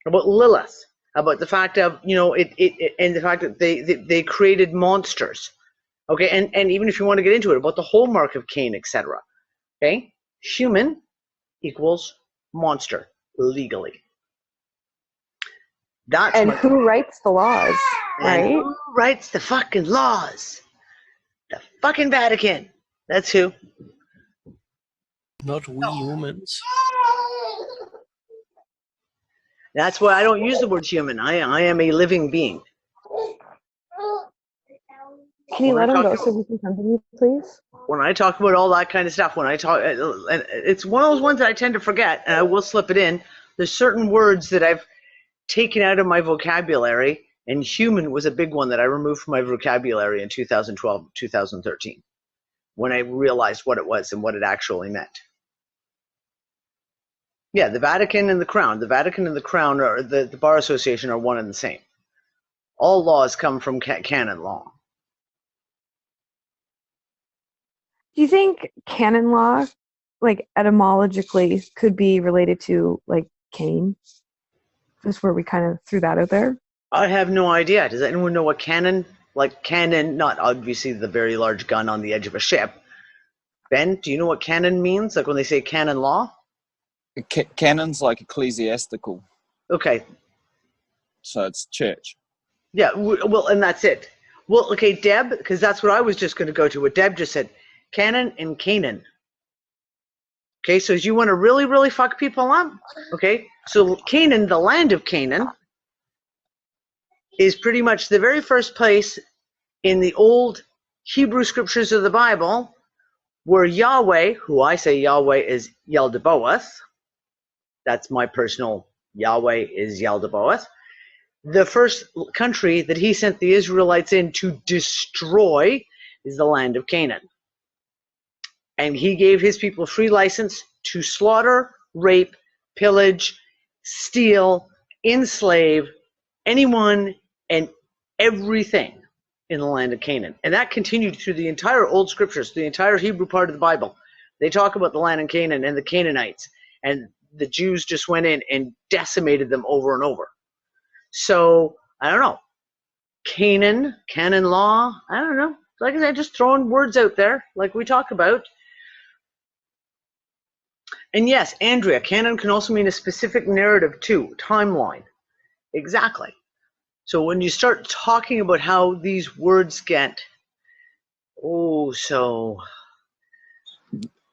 about Lilith, about the fact of, and the fact that they created monsters. Okay, and even if you want to get into it, about the whole mark of Cain, etc. Okay, human equals monster legally. And who writes the laws, right? And who writes the fucking laws? The fucking Vatican. That's who. Not we humans. That's why I don't use the word human. I am a living being. Can you let him go so we can come to you, please? When I talk about all that kind of stuff, and it's one of those ones that I tend to forget, and I will slip it in. There's certain words that I've taken out of my vocabulary, and human was a big one that I removed from my vocabulary in 2012, 2013, when I realized what it was and what it actually meant. Yeah, the Vatican and the Crown. The Vatican and the Crown, or the Bar Association, are one and the same. All laws come from canon law. Do you think canon law, like etymologically, could be related to like Cain? Just where we kind of threw that out there. I have no idea. Does anyone know what cannon? Like cannon, not obviously the very large gun on the edge of a ship. Ben, do you know what canon means? Like when they say canon law? Canon's like ecclesiastical. Okay. So it's church. Yeah, well, and that's it. Well, okay, Deb, because that's what I was just going to go to. What Deb just said, canon and Canaan. Okay, so you want to really, really fuck people up? Okay, so Canaan, the land of Canaan, is pretty much the very first place in the old Hebrew scriptures of the Bible where Yahweh, who I say Yahweh is Yaldabaoth, that's my personal Yahweh is Yaldabaoth, the first country that he sent the Israelites in to destroy is the land of Canaan. And he gave his people free license to slaughter, rape, pillage, steal, enslave anyone and everything in the land of Canaan. And that continued through the entire Old Scriptures, the entire Hebrew part of the Bible. They talk about the land of Canaan and the Canaanites. And the Jews just went in and decimated them over and over. So, I don't know. Canon law, I don't know. Like I said, just throwing words out there like we talk about. And yes, Andrea, canon can also mean a specific narrative too, timeline. Exactly. So when you start talking about how these words get,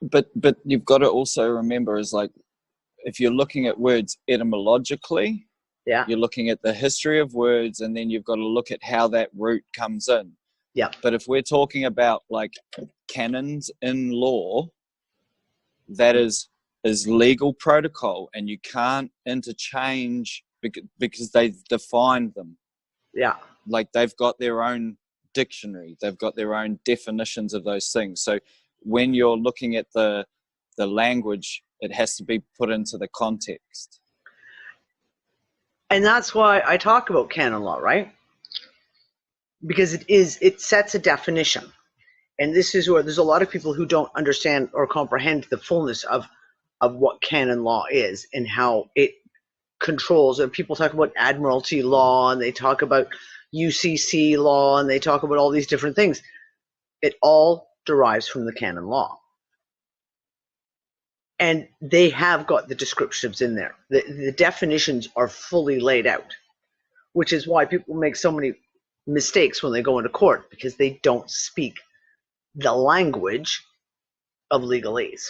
But you've got to also remember is like, if you're looking at words etymologically, yeah, you're looking at the history of words, and then you've got to look at how that root comes in. Yeah. But if we're talking about like canons in law, that is legal protocol, and you can't interchange because they've defined them. Yeah. Like they've got their own dictionary, they've got their own definitions of those things. So when you're looking at the language, it has to be put into the context. And that's why I talk about canon law, right? Because it sets a definition. And this is where there's a lot of people who don't understand or comprehend the fullness of what canon law is and how it controls. And people talk about admiralty law, and they talk about UCC law, and they talk about all these different things. It all derives from the canon law. And they have got the descriptions in there. The definitions are fully laid out, which is why people make so many mistakes when they go into court, because they don't speak the language of legalese.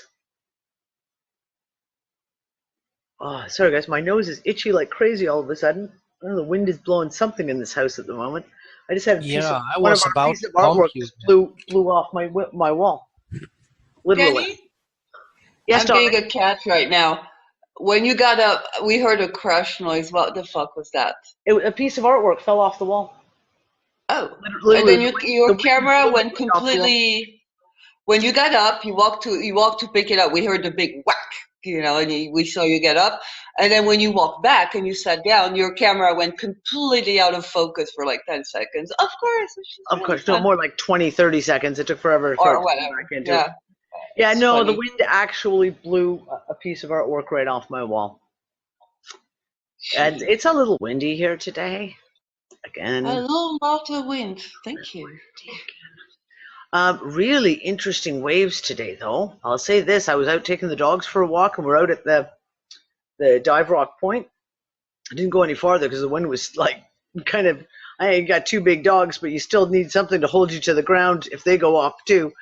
Oh, sorry guys, my nose is itchy like crazy all of a sudden. I don't know, the wind is blowing something in this house at the moment. I just had a piece of artwork just blew off my wall. Literally. Jenny? Yes, I'm darling. being a cat right now. When you got up, we heard a crash noise. What the fuck was that? A piece of artwork fell off the wall. Oh. Literally, And then your camera went completely. When you got up, you walked to pick it up. We heard the big whack, and we saw you get up. And then when you walked back and you sat down, your camera went completely out of focus for like 10 seconds. Of course. Of course, no, more like 20, 30 seconds. It took forever Or to whatever. back into Yeah. it. Yeah, It's no, funny. the wind actually blew a piece of artwork right off my wall. And it's a little windy here today. Again. A little lot of wind. Thank you. Really interesting waves today, though. I'll say this. I was out taking the dogs for a walk, and we're out at the Dive Rock Point. I didn't go any farther because the wind was like kind of, I ain't got two big dogs, but you still need something to hold you to the ground if they go off too.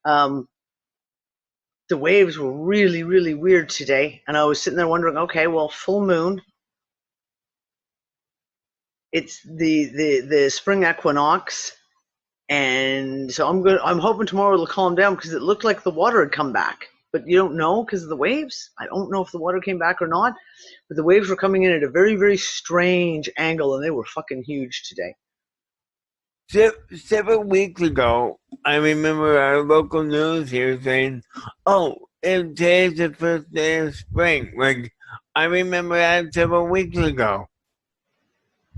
The waves were really, really weird today, and I was sitting there wondering, okay, well, full moon. It's the spring equinox, and so I'm hoping tomorrow it'll calm down because it looked like the water had come back, but you don't know because of the waves. I don't know if the water came back or not, but the waves were coming in at a very, very strange angle, and they were fucking huge today. 7 weeks ago, I remember our local news here saying, "Oh, and today's the first day of spring." Like, I remember that 7 weeks ago.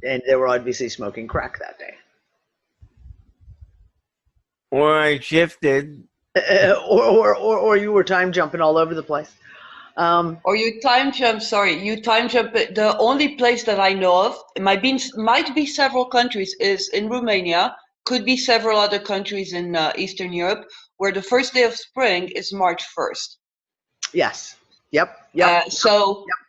And they were obviously smoking crack that day. Or I shifted. Or you were time jumping all over the place. Or you time jump, the only place that I know of, it might be several countries, is in Romania, could be several other countries in Eastern Europe, where the first day of spring is March 1st. Yes. Yep.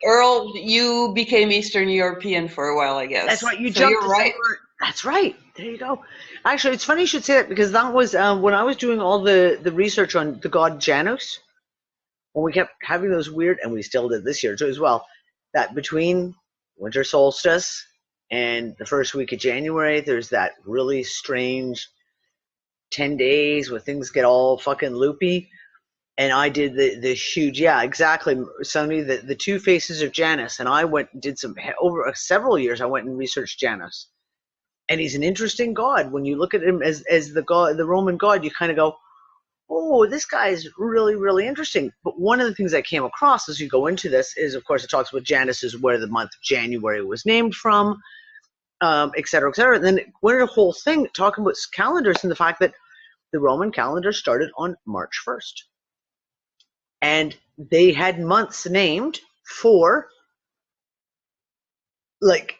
Earl, you became Eastern European for a while, I guess. That's right. You so jumped. You're right. That's right. There you go. Actually, it's funny you should say that because that was when I was doing all the research on the god Janus. When we kept having those weird, and we still did this year too as well, that between winter solstice and the first week of January, there's that really strange 10 days where things get all fucking loopy. And I did the huge, yeah, exactly, Sony, the two faces of Janus. And I did over several years, I went and researched Janus. And he's an interesting god. When you look at him as the god, the Roman god, you kind of go, oh, this guy is really, really interesting. But one of the things I came across as you go into this is, of course, it talks about Janus is where the month of January was named from, et cetera, et cetera. And then it went into a whole thing talking about calendars and the fact that the Roman calendar started on March 1st. And they had months named for like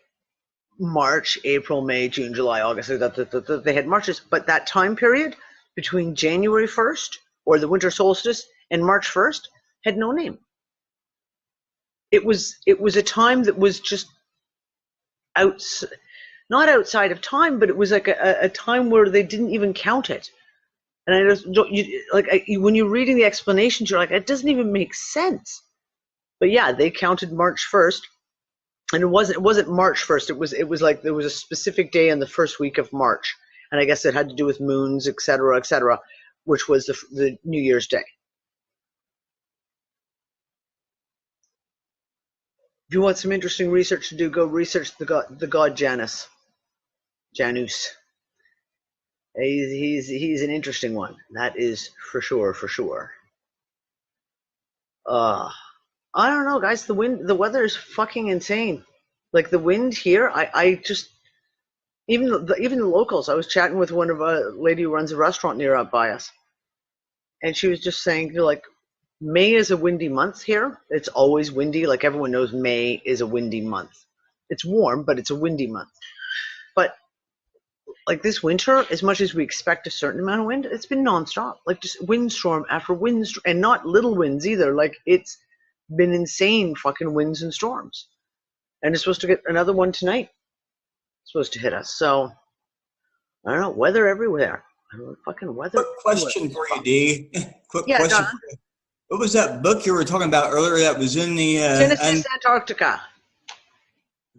March, April, May, June, July, August. They had Marches, but that time period between January 1st or the winter solstice and March 1st had no name. It was a time that was just not outside of time, but it was like a time where they didn't even count it. And I just don't, when you're reading the explanations, you're like, it doesn't even make sense. But yeah, they counted March 1st, and it wasn't March 1st. It was like there was a specific day in the first week of March, and I guess it had to do with moons, et cetera, which was the New Year's Day. If you want some interesting research to do, go research the god Janus. He's an interesting one. That is for sure. I don't know, guys. The weather is fucking insane. Like the wind here, I just even the locals. I was chatting with one of a lady who runs a restaurant near up by us, and she was just saying, like, May is a windy month here. It's always windy. Like everyone knows, May is a windy month. It's warm, but it's a windy month. But like this winter, as much as we expect a certain amount of wind, it's been nonstop. Like just windstorm after windstorm, and not little winds either. Like it's been insane fucking winds and storms. And it's supposed to get another one tonight. It's supposed to hit us. So I don't know. Weather everywhere. Fucking weather. Quick question for you, Dee. Quick yeah, question Don. for you. What was that book you were talking about earlier that was in the Genesis Antarctica?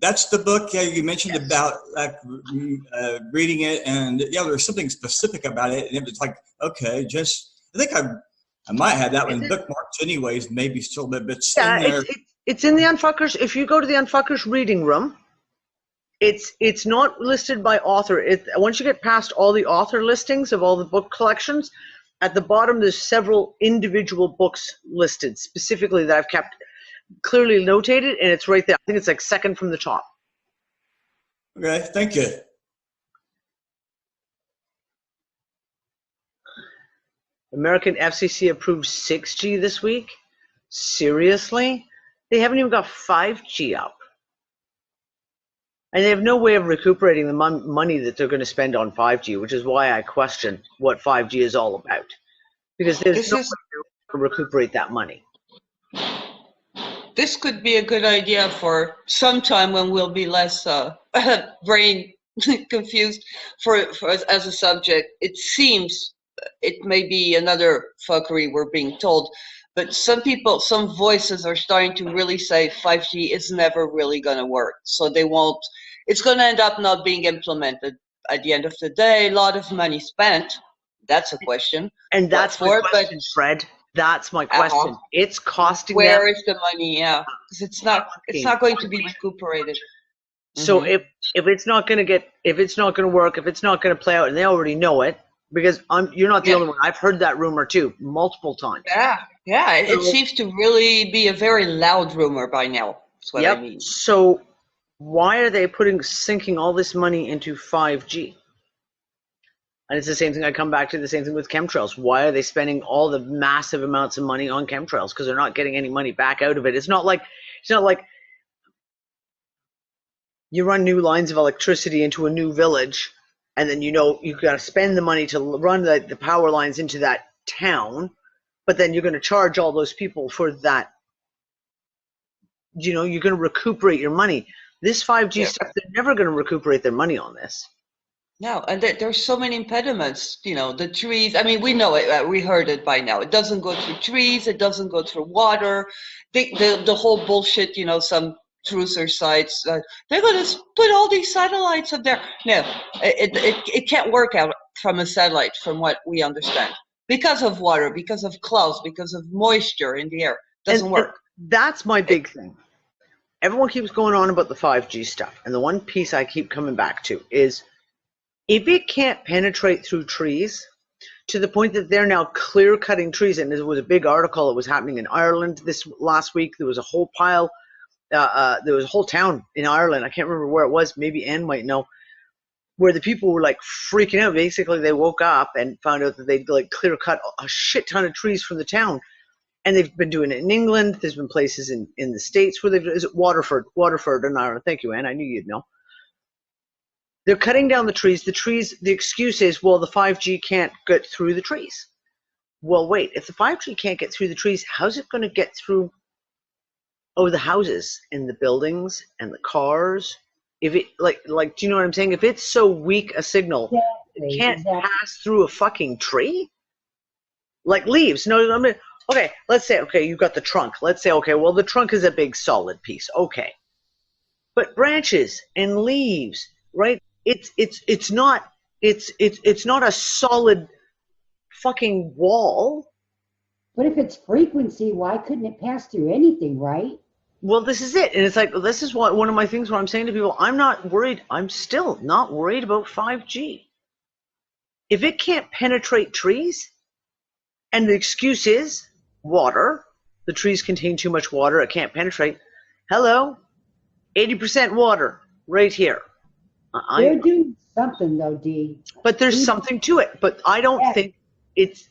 That's the book you mentioned about reading it, and yeah, there was something specific about it, and it was like, okay, I think I might have that one bookmarked anyways, maybe still, but it's in there. It's in the Unfuckers. If you go to the Unfuckers reading room, it's not listed by author. Once you get past all the author listings of all the book collections, at the bottom, there's several individual books listed specifically that I've kept clearly notated, and it's right there. I think it's like second from the top. Okay, thank you. American FCC approved 6G this week. Seriously? They haven't even got 5G up. And they have no way of recuperating the money that they're going to spend on 5G, which is why I question what 5G is all about. Because there's no way to recuperate that money. This could be a good idea for some time when we'll be less brain confused for as a subject. It seems it may be another fuckery we're being told, but some voices are starting to really say 5G is never really going to work. So they won't, it's going to end up not being implemented. At the end of the day, a lot of money spent. That's a question. And that's my question, Fred. That's my question. It's costing them. Where is the money? Yeah, because it's not going to be recuperated. So if it's not going to work, if it's not going to play out, and they already know it, because you're not the only one. I've heard that rumor too, multiple times. Yeah. It seems to really be a very loud rumor by now. That's what I mean. So why are they sinking all this money into 5G? And it's the same thing. I come back to the same thing with chemtrails. Why are they spending all the massive amounts of money on chemtrails? Because they're not getting any money back out of it. It's not like you run new lines of electricity into a new village, and then you've got to spend the money to run the power lines into that town, but then you're going to charge all those people for that. You're going to recuperate your money. This 5G stuff, they're never going to recuperate their money on this. No, and there's so many impediments, the trees. I mean, we know it, we heard it by now. It doesn't go through trees, it doesn't go through water. The whole bullshit, some truther sites, they're going to put all these satellites up there. No, it can't work out from a satellite, from what we understand. Because of water, because of clouds, because of moisture in the air. Doesn't work. That's my big thing. Everyone keeps going on about the 5G stuff, and the one piece I keep coming back to is, if it can't penetrate through trees to the point that they're now clear cutting trees, and there was a big article that was happening in Ireland this last week. There was a whole pile, there was a whole town in Ireland. I can't remember where it was. Maybe Anne might know, where the people were like freaking out. Basically, they woke up and found out that they'd like clear cut a shit ton of trees from the town. And they've been doing it in England. There's been places in the States where is it Waterford in Ireland. Thank you, Anne. I knew you'd know. They're cutting down the trees. The excuse is, well, the 5G can't get through the trees. Well, wait, if the 5G can't get through the trees, how's it going to get through the houses and the buildings and the cars? If it do you know what I'm saying? If it's so weak a signal, it can't pass through a fucking tree? Like leaves. No, I mean, okay, let's say, you've got the trunk. Let's say, well, the trunk is a big solid piece. Okay. But branches and leaves, right? It's not a solid fucking wall. But if it's frequency, why couldn't it pass through anything, right? Well, this is it. And it's like, this is one of my things where I'm saying to people, I'm not worried. I'm still not worried about 5G. If it can't penetrate trees, and the excuse is water, the trees contain too much water, it can't penetrate. Hello, 80% water right here. They're doing something though, Dee. But there's something to it. But I don't think it's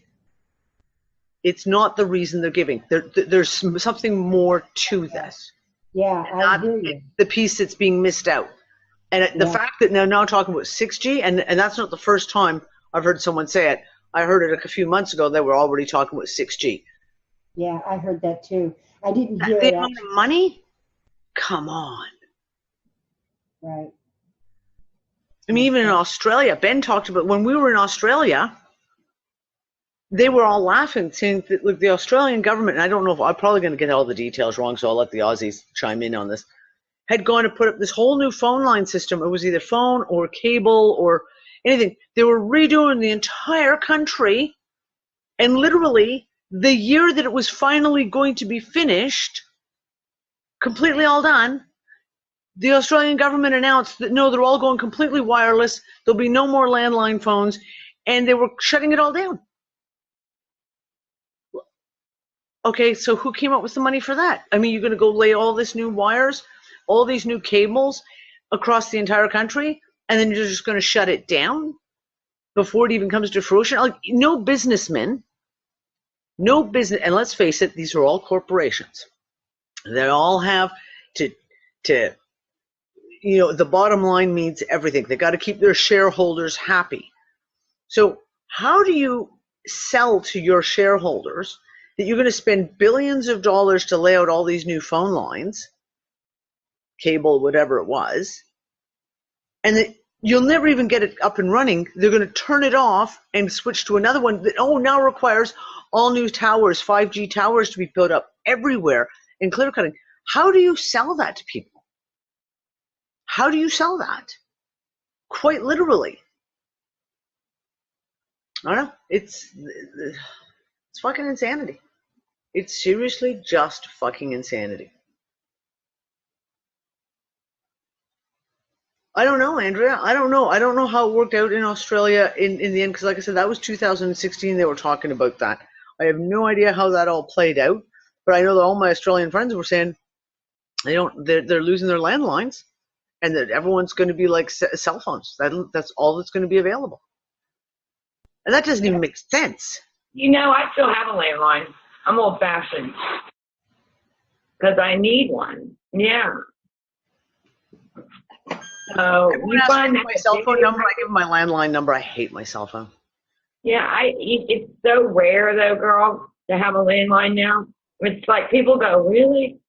not the reason they're giving. There's something more to this. Yeah, I hear you. The piece that's being missed out. And the fact that they're now talking about 6G, and that's not the first time I've heard someone say it. I heard it a few months ago. They were already talking about 6G. Yeah, I heard that too. I didn't hear the amount of money? Come on. Right. I mean, even in Australia, Ben talked about when we were in Australia, they were all laughing, saying that, look, the Australian government, and I don't know if I'm probably going to get all the details wrong, so I'll let the Aussies chime in on this, had gone to put up this whole new phone line system. It was either phone or cable or anything. They were redoing the entire country, and literally the year that it was finally going to be finished, completely all done, the Australian government announced that no, they're all going completely wireless. There'll be no more landline phones, and they were shutting it all down. Okay, so who came up with the money for that? I mean, you're going to go lay all this new wires, all these new cables across the entire country, and then you're just going to shut it down before it even comes to fruition? Like, no businessman, no business, and let's face it, these are all corporations. They all have to the bottom line means everything. They got to keep their shareholders happy. So how do you sell to your shareholders that you're going to spend billions of dollars to lay out all these new phone lines, cable, whatever it was, and that you'll never even get it up and running? They're going to turn it off and switch to another one that now requires all new towers, 5G towers to be put up everywhere and clear cutting. How do you sell that to people? How do you sell that? Quite literally. I don't know. It's fucking insanity. It's seriously just fucking insanity. I don't know, Andrea. I don't know. I don't know how it worked out in Australia in the end, because like I said, that was 2016 they were talking about that. I have no idea how that all played out, but I know that all my Australian friends were saying they're losing their landlines, and that everyone's going to be like cell phones. That's all that's going to be available. And that doesn't even make sense. I still have a landline. I'm old-fashioned because I need one. Yeah. So you find my cell phone number. I give them my landline number. I hate my cell phone. Yeah, it's so rare though, girl, to have a landline now. It's like people go, really?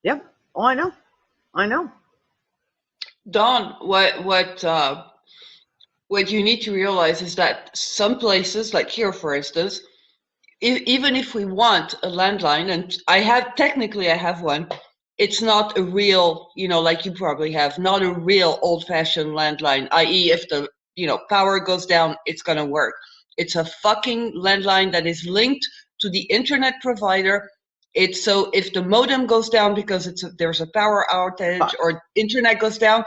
Yep. Oh, I know. Dawn, what you need to realize is that some places, like here, for instance, even if we want a landline, and I have one, it's not a real, like you probably have, not a real old-fashioned landline, i.e. if the, power goes down, it's going to work. It's a fucking landline that is linked to the internet provider. It's so if the modem goes down because there's a power outage or internet goes down,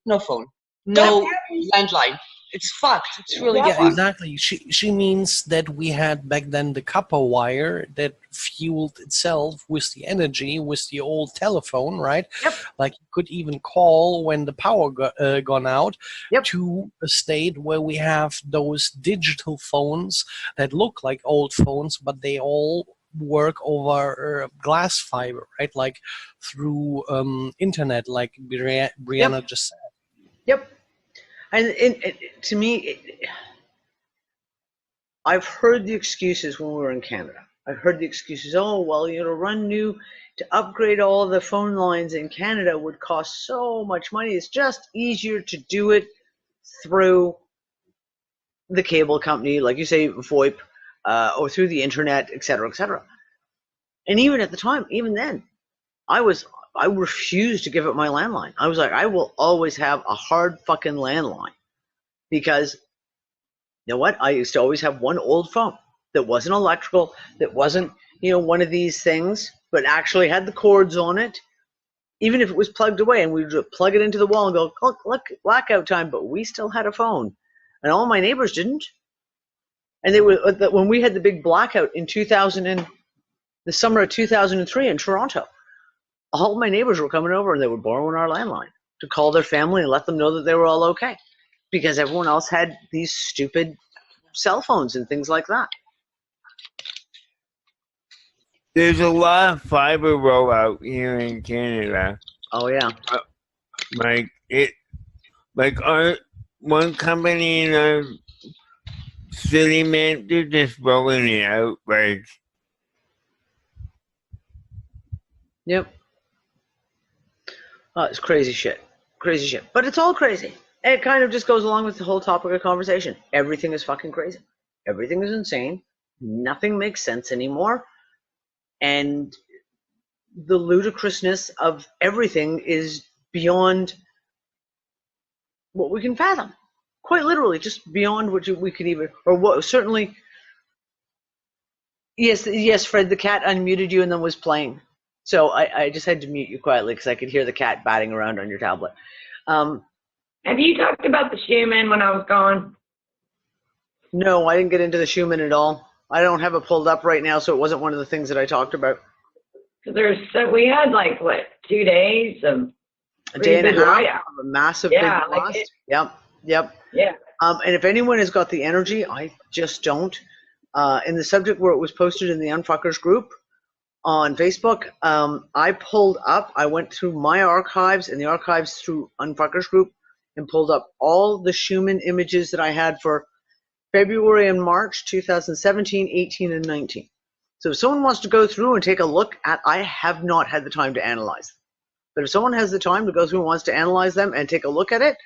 no phone, no landline. It's fucked. It's really fucked. Exactly. She means that we had back then the copper wire that fueled itself with the energy with the old telephone, right? Yep. Like you could even call when the power gone out. Yep. To a state where we have those digital phones that look like old phones, but they all work over glass fiber, right? Like through internet, like Brianna just said. Yep. And to me, I've heard the excuses when we were in Canada. I've heard the excuses, to upgrade all the phone lines in Canada would cost so much money. It's just easier to do it through the cable company, like you say, VoIP, or through the internet, et cetera, et cetera. And even at the time, even then, I refused to give up my landline. I was like, I will always have a hard fucking landline, because you know what? I used to always have one old phone that wasn't electrical, that wasn't, one of these things, but actually had the cords on it. Even if it was plugged away, and we would plug it into the wall and go, look, blackout time, but we still had a phone. And all my neighbors didn't. And when we had the big blackout in the summer of 2003 in Toronto, all my neighbors were coming over and they were borrowing our landline to call their family and let them know that they were all okay, because everyone else had these stupid cell phones and things like that. There's a lot of fiber rollout here in Canada. Oh yeah. Our one company in our city, man, they're just rolling it out, like. Yep. It's crazy shit. Crazy shit. But it's all crazy. And it kind of just goes along with the whole topic of conversation. Everything is fucking crazy. Everything is insane. Nothing makes sense anymore. And the ludicrousness of everything is beyond what we can fathom. Quite literally, just beyond what we could even, or what, certainly. Yes, Fred, the cat unmuted you and then was playing. So I just had to mute you quietly because I could hear the cat batting around on your tablet. Have you talked about the Schumann when I was gone? No, I didn't get into the Schumann at all. I don't have it pulled up right now, so it wasn't one of the things that I talked about. We had like what, 2 days of A day and a half whiteout. of a massive Yeah, big blast. like Yep. Yeah. And if anyone has got the energy, I just don't. In the subject where it was posted in the Unfuckers group on Facebook, I went through my archives and the archives through Unfuckers group and pulled up all the Schumann images that I had for February and March 2017, 18, and 19. So if someone wants to go through and take a look at, I have not had the time to analyze. But if someone has the time to go through and wants to analyze them and take a look at it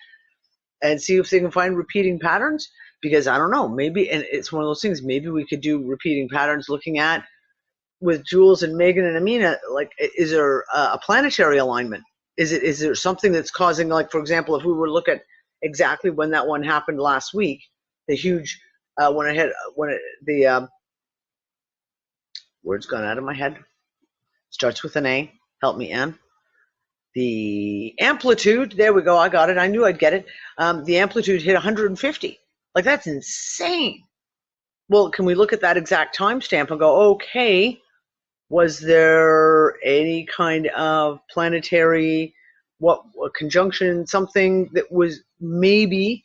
and see if they can find repeating patterns, because I don't know, maybe, and it's one of those things, maybe we could do repeating patterns looking at, with Jules and Megan and Amina, like, is there a planetary alignment? Is there something that's causing, like, for example, if we were to look at exactly when that one happened last week, the huge, word's gone out of my head, starts with an A, help me, Ann. The amplitude, there we go, I got it, I knew I'd get it. The amplitude hit 150. Like, that's insane. Well, can we look at that exact timestamp and go, okay, was there any kind of planetary, conjunction, something that was maybe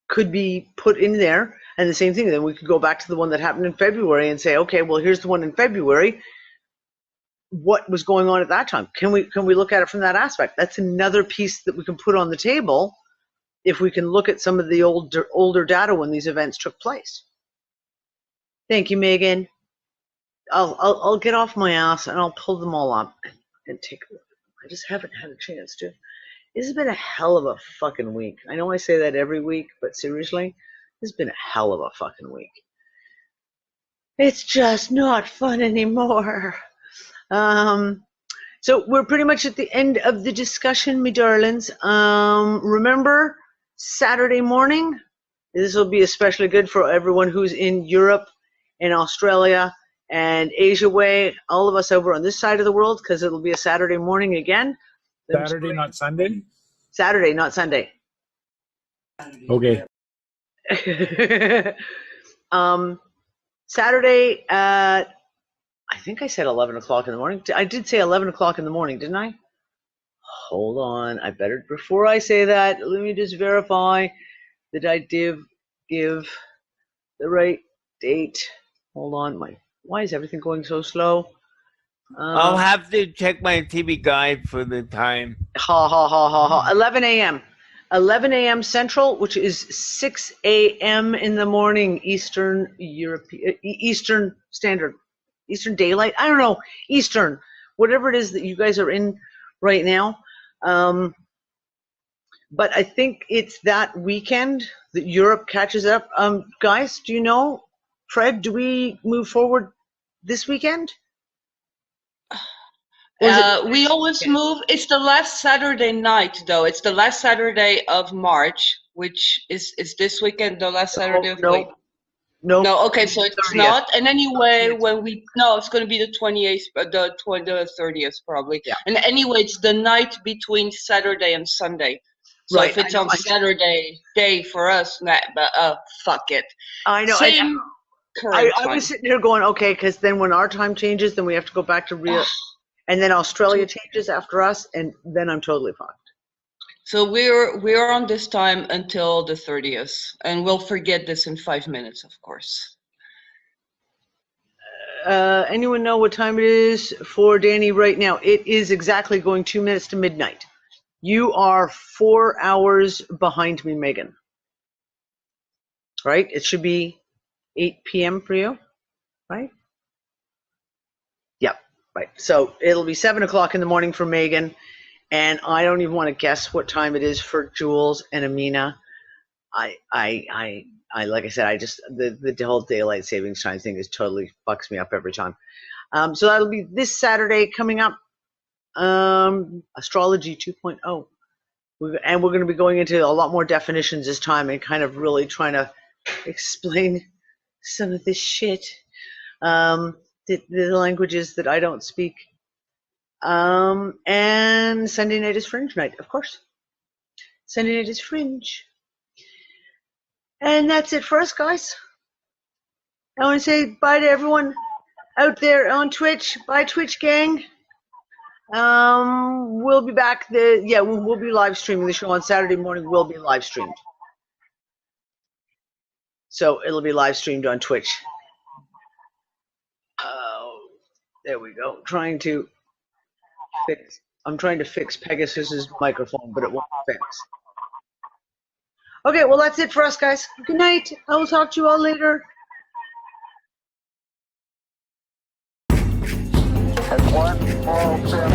could be put in there? And the same thing, then we could go back to the one that happened in February and say, okay, well, here's the one in February. What was going on at that time? Can we look at it from that aspect? That's another piece that we can put on the table if we can look at some of the older data when these events took place. Thank you, Megan. I'll get off my ass and I'll pull them all up and take a look. I just haven't had a chance to. This has been a hell of a fucking week. I know I say that every week, but seriously, this has been a hell of a fucking week. It's just not fun anymore. So we're pretty much at the end of the discussion, me darlings. Remember, Saturday morning, this will be especially good for everyone who's in Europe and Australia and Asia way, all of us over on this side of the world, because it'll be a Saturday morning again. Saturday, not Sunday? Saturday, not Sunday. Okay. Saturday at, I think I said 11 o'clock in the morning. I did say 11 o'clock in the morning, didn't I? Hold on. I better, before I say that, let me just verify that I did give the right date. Hold on. Why is everything going so slow? I'll have to check my TV guide for the time. 11 a.m. 11 a.m. Central, which is 6 a.m. in the morning Eastern Standard. Eastern Daylight? I don't know. Eastern. Whatever it is that you guys are in right now. But I think it's that weekend that Europe catches up. Guys, do you know? Fred, do we move forward this weekend? We always move. It's the last Saturday night, though. It's the last Saturday of March, which is this weekend, the last Saturday of the week. No, okay, so it's 30th. Not. And anyway, it's going to be the 28th, the 30th probably. Yeah. And anyway, it's the night between Saturday and Sunday. So right. If it's on Saturday day for us, fuck it. I know. Same I was sitting here going, okay, because then when our time changes, then we have to go back to real. And then Australia changes after us, and then I'm totally fucked. So we're on this time until the 30th, and we'll forget this in 5 minutes, of course. Anyone know what time it is for Danny right now? It is exactly going 2 minutes to midnight. You are 4 hours behind me, Megan. Right? It should be 8 p.m. for you, right? Yep, right. So it'll be 7 o'clock in the morning for Megan. And I don't even want to guess what time it is for Jules and Amina. I like I said, the whole daylight savings time thing is totally fucks me up every time. So that'll be this Saturday coming up. Astrology 2.0. And we're going to be going into a lot more definitions this time and kind of really trying to explain some of this shit. The languages that I don't speak. And Sunday night is Fringe night, of course. Sunday night is Fringe. And that's it for us, guys. I want to say bye to everyone out there on Twitch. Bye, Twitch gang. We'll be back. We'll be live streaming the show on Saturday morning. Will be live streamed. So it'll be live streamed on Twitch. There we go. I'm trying to fix Pegasus's microphone, but it won't fix. Okay, well that's it for us, guys. Good night. I will talk to you all later. One small step